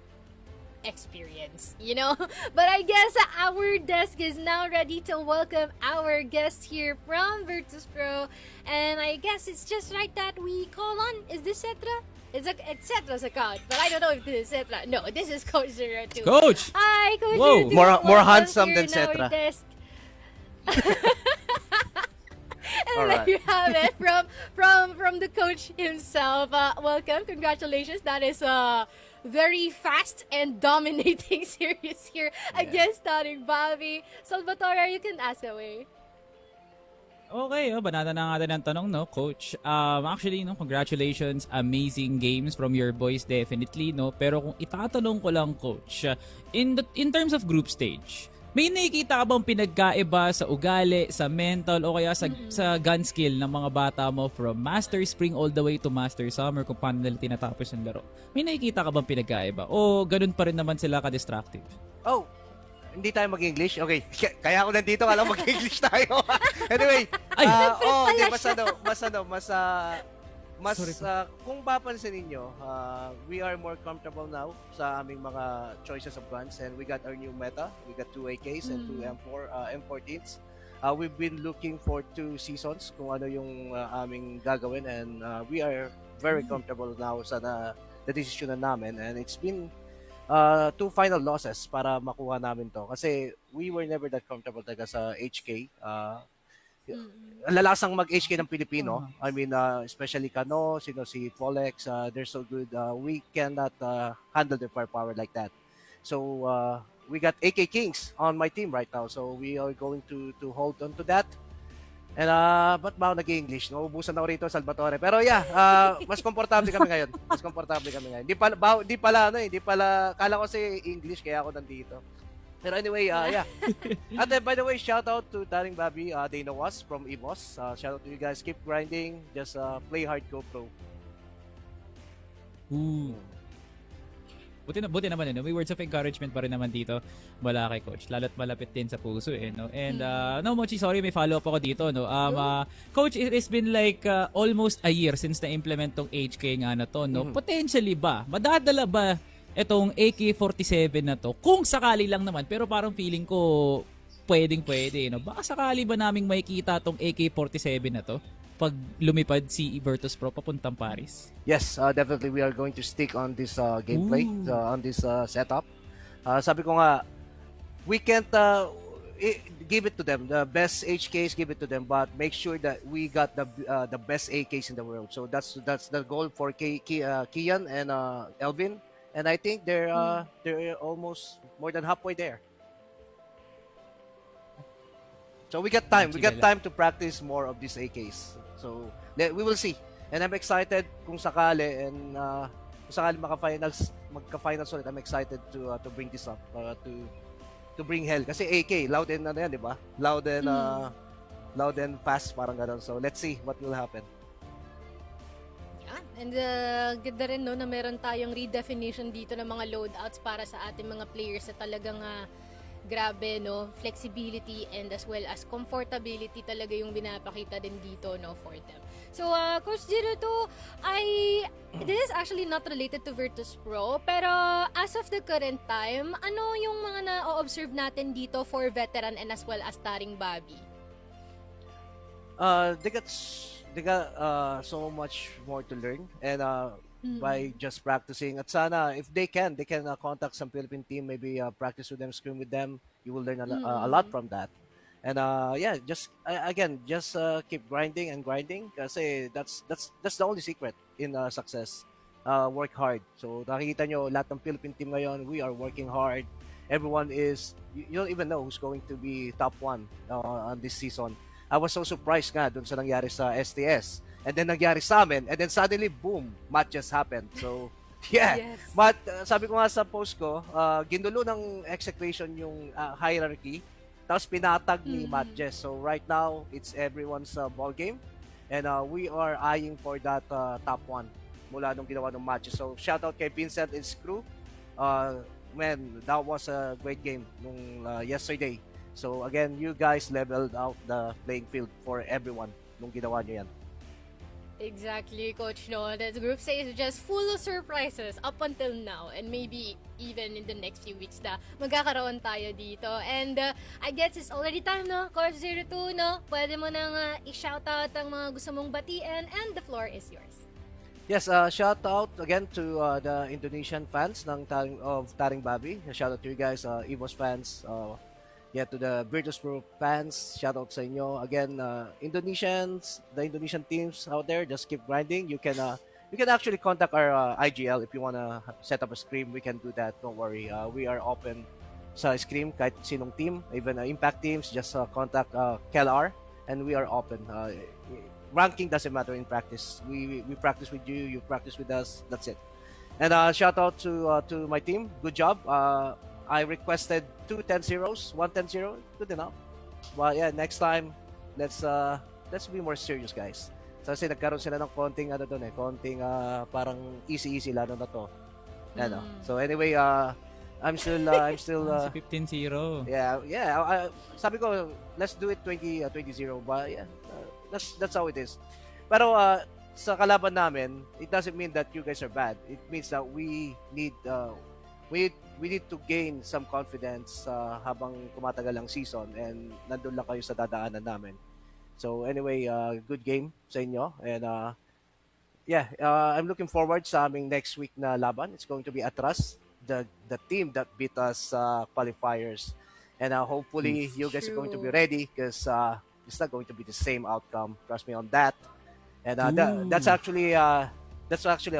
experience, you know. But I guess our desk is now ready to welcome our guest here from Virtus.pro, and I guess it's just right that we call on. Is this Cetra? It's Cetra's account, but I don't know if this is Cetra. No, this is Coach 02. Coach! Hi, Coach. Whoa, more handsome than Cetra. And there you have it from the coach himself. Welcome, congratulations. That is a very fast and dominating series here against TARINGBABI. Salvatore, you can ask away. Okay, banata na natin ang tanong, no, Coach. Actually, no, congratulations. Amazing games from your boys, definitely, no. Pero kung itatanong ko lang, Coach, in terms of group stage, may nakikita ka bang pinagkaiba sa ugali, sa mental, o kaya sa gun skill ng mga bata mo from Master Spring all the way to Master Summer kung paano nila tinatapos yung laro? May nakikita ka bang pinagkaiba? O ganun pa rin naman sila ka-destructive? Oh, hindi tayo mag-English? Okay, kaya ako nandito, alam mag-English tayo. Anyway, kung papansin ninyo, we are more comfortable now sa aming mga choices of guns, and we got our new meta. We got 2 AKs and 2 M14s. We've been looking for 2 seasons kung ano yung aming gagawin, and we are very comfortable now sa na-decision namin, and it's been 2 final losses para makuha namin to kasi we were never that comfortable talaga sa HK. Lalasang mag-HK ng Pilipino. I mean, especially Kano, si Polex, they're so good. We cannot handle their firepower like that. So we got AK Kings on my team right now. So we are going to hold on to that. And ba't ba ako nag-English? Nauubusan ako rito, Salvatore. Pero yeah, mas komportable kami ngayon. Di pala, kala ko si English kaya ako nandito. Pero anyway, yeah. At by the way, shout out to TARINGBABI. They know us from EBOS. Shout out to you guys. Keep grinding. Just play hard, go pro. Ooh. Buti naman, may words of encouragement pa rin naman dito mula kay Coach. Lalo't malapit din sa puso, no? And, no, Mochi, sorry, may follow-up ako dito, no? Coach, it has been like almost a year since na-implement tong HK nga na to, no? Potentially ba? Madadala ba itong AK-47 na to? Kung sakali lang naman, pero parang feeling ko pwede, no? Baka sakali ba naming makikita tong AK-47 na to pag lumipad si Virtus.pro papuntang Paris? Yes, definitely we are going to stick on this gameplay, on this setup. Sabi ko nga, we can't give it to them. The best HKs, give it to them, but make sure that we got the best AKs in the world. So that's the goal for Kian and Elvin, and I think they're almost more than halfway there. So we got time. We got time to practice more of these AKs. So we will see. And I'm excited kung sakali, and kung sakali magka-finals ulit, I'm excited to bring this up, to bring hell. Kasi AK, loud and ano yan, di ba? Loud and fast, parang gano'n. So let's see what will happen. And ganda rin, no, na meron tayong redefinition dito ng mga loadouts para sa ating mga players na talagang grabe, no, flexibility and as well as comfortability talaga yung binapakita din dito, no, for them. So, Coach Jiruto, this is actually not related to Virtus.pro, pero as of the current time, ano yung mga na-observe natin dito for veteran and as well as TARINGBABI? They got so much more to learn, and by just practicing. At sana, if they can contact some Philippine team, maybe practice with them, scrim with them. You will learn a lot from that. And yeah, just keep grinding and grinding, kasi that's the only secret in success. Work hard. So nakikita nyo, lahat ng Philippine team ngayon, we are working hard. Everyone is, you don't even know who's going to be top 1 on this season. I was so surprised nga dun sa nangyari sa STS. And then nangyari sa amin, and then suddenly, boom, matches happened. So, yeah. Yes. But sabi ko nga sa post ko, ginulo ng execution yung hierarchy, tapos pinatag ni matches. So right now, it's everyone's ball game, and we are eyeing for that top 1 mula nung ginawa ng matches. So shout out kay Vincent and his crew. Man, that was a great game nung yesterday. So again, you guys leveled out the playing field for everyone nung ginawa nyo yan. Exactly, Coach. No, the group stage is just full of surprises up until now, and maybe even in the next few weeks na magkakaroon tayo dito. And I guess it's already time, no, Coach 02, no? Pwede mo nang i-shoutout ang mga gusto mong batiin, and the floor is yours. Yes, shout out again to the Indonesian fans of TARINGBABI. Shout out to you guys, EBOS fans. yeah, to the Virtus.pro fans, shout out sa inyo. Again, the Indonesian teams out there, just keep grinding. You can actually contact our IGL if you wanna set up a scrim. We can do that. Don't worry. We are open sa scrim kahit sinong team, even impact teams. Just contact KLR, and we are open. Ranking doesn't matter in practice. We practice with you. You practice with us. That's it. And shout out to my team. Good job. I requested 2 10-0s, 1 10-0. Good enough. Well, yeah, next time, let's be more serious, guys. So, kasi nagkaroon sila ng konting konting parang easy lalo na to. So anyway, I'm still 15-0. Yeah. Sabi ko, let's do it 20-0, but yeah, that's how it is. Pero sa kalaban namin, it doesn't mean that you guys are bad. It means that we need to gain some confidence habang tumatagal ang season, and nandun lang kayo sa dadaanan namin. So anyway, good game sa inyo, and I'm looking forward sa aming next week na laban. It's going to be Atras, the team that beat us qualifiers, and hopefully you guys are going to be ready, because it's not going to be the same outcome. Trust me on that. And that's actually a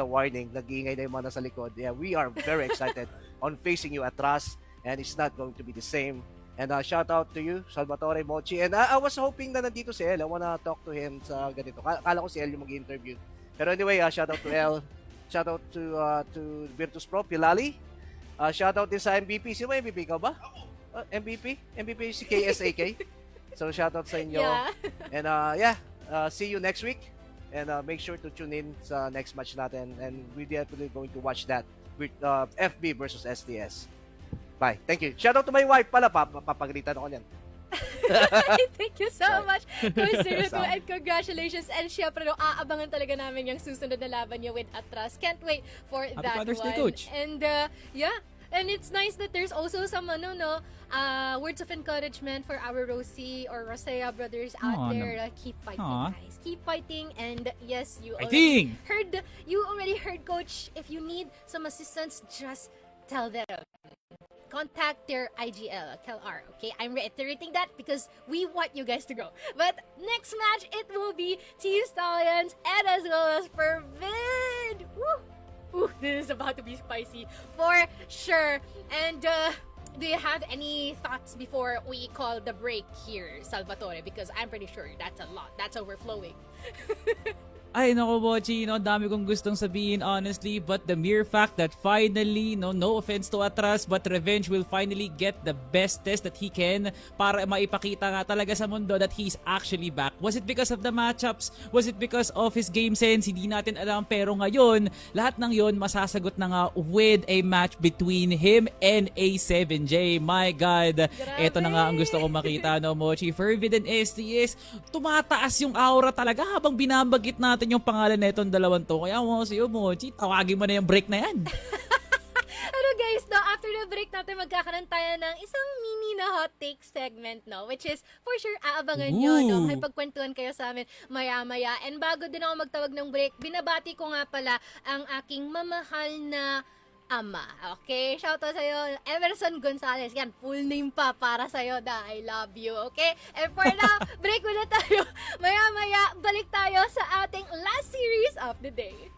warning. Nag-iingay na yung mga nasa likod. Yeah, we are very excited on facing you Atras, and it's not going to be the same. And shout out to you, Salvatore, Mochi. And I was hoping na nandito si El. I wanna talk to him sa ganito. Kala ko si El yung mag-interview. Pero anyway, shout out to El. Shout out to Virtus.pro, Pilali. Shout out din sa MVP. Sino ba MVP? Ikaw ba? MVP? MVP si KSAK. So shout out sa inyo. Yeah. And see you next week. And make sure to tune in sa next match natin. And we're definitely going to watch that with FB versus STS. Bye. Thank you. Shout out to my wife pala. Papagalitan ako niyan. Thank you so much, Coach Zero, and congratulations. And syempre, aabangan talaga namin yung susunod na laban niyo with Atras. Can't wait for Happy that Father's one. Day, Coach. And and it's nice that there's also some words of encouragement for our Rosie or Rosea brothers out there. Keep fighting, guys. Keep fighting. And yes, you already heard, Coach. If you need some assistance, just tell them. Contact their IGL, KLR, okay? I'm reiterating that because we want you guys to go. But next match, it will be Team Stallions and as well as Forbid. Woo! Ooh, this is about to be spicy for sure. And do you have any thoughts before we call the break here, Salvatore? Because I'm pretty sure that's a lot. That's overflowing. Ay, nako, Bochi, dami kong gustong sabihin, honestly, but the mere fact that finally, no offense to Atras, but Revenge will finally get the best test that he can para maipakita nga talaga sa mundo that he's actually back. Was it because of the matchups? Was it because of his game sense? Hindi natin alam, pero ngayon, lahat ng yon masasagot na nga with a match between him and A7J. My God, eto na nga ang gusto kong makita, no, Mochi. Fervid and STS, tumataas yung aura talaga habang binabagit natin yung pangalan na itong dalawang to. Kaya Mochi, tawagin mo na yung break na yan. Ano guys, after the break natin magkakaroon tayo ng isang mini na hot take segment, which is for sure aabangan nyo, makipagkwentuhan kayo sa amin maya-maya. And bago din ako magtawag ng break, binabati ko nga pala ang aking mamahal na ama. Okay? Shoutout sa'yo, Emerson Gonzalez. Yan, full name pa para sa'yo na I love you. Okay? And for now, break muna tayo. Maya-maya, balik tayo sa ating last series of the day.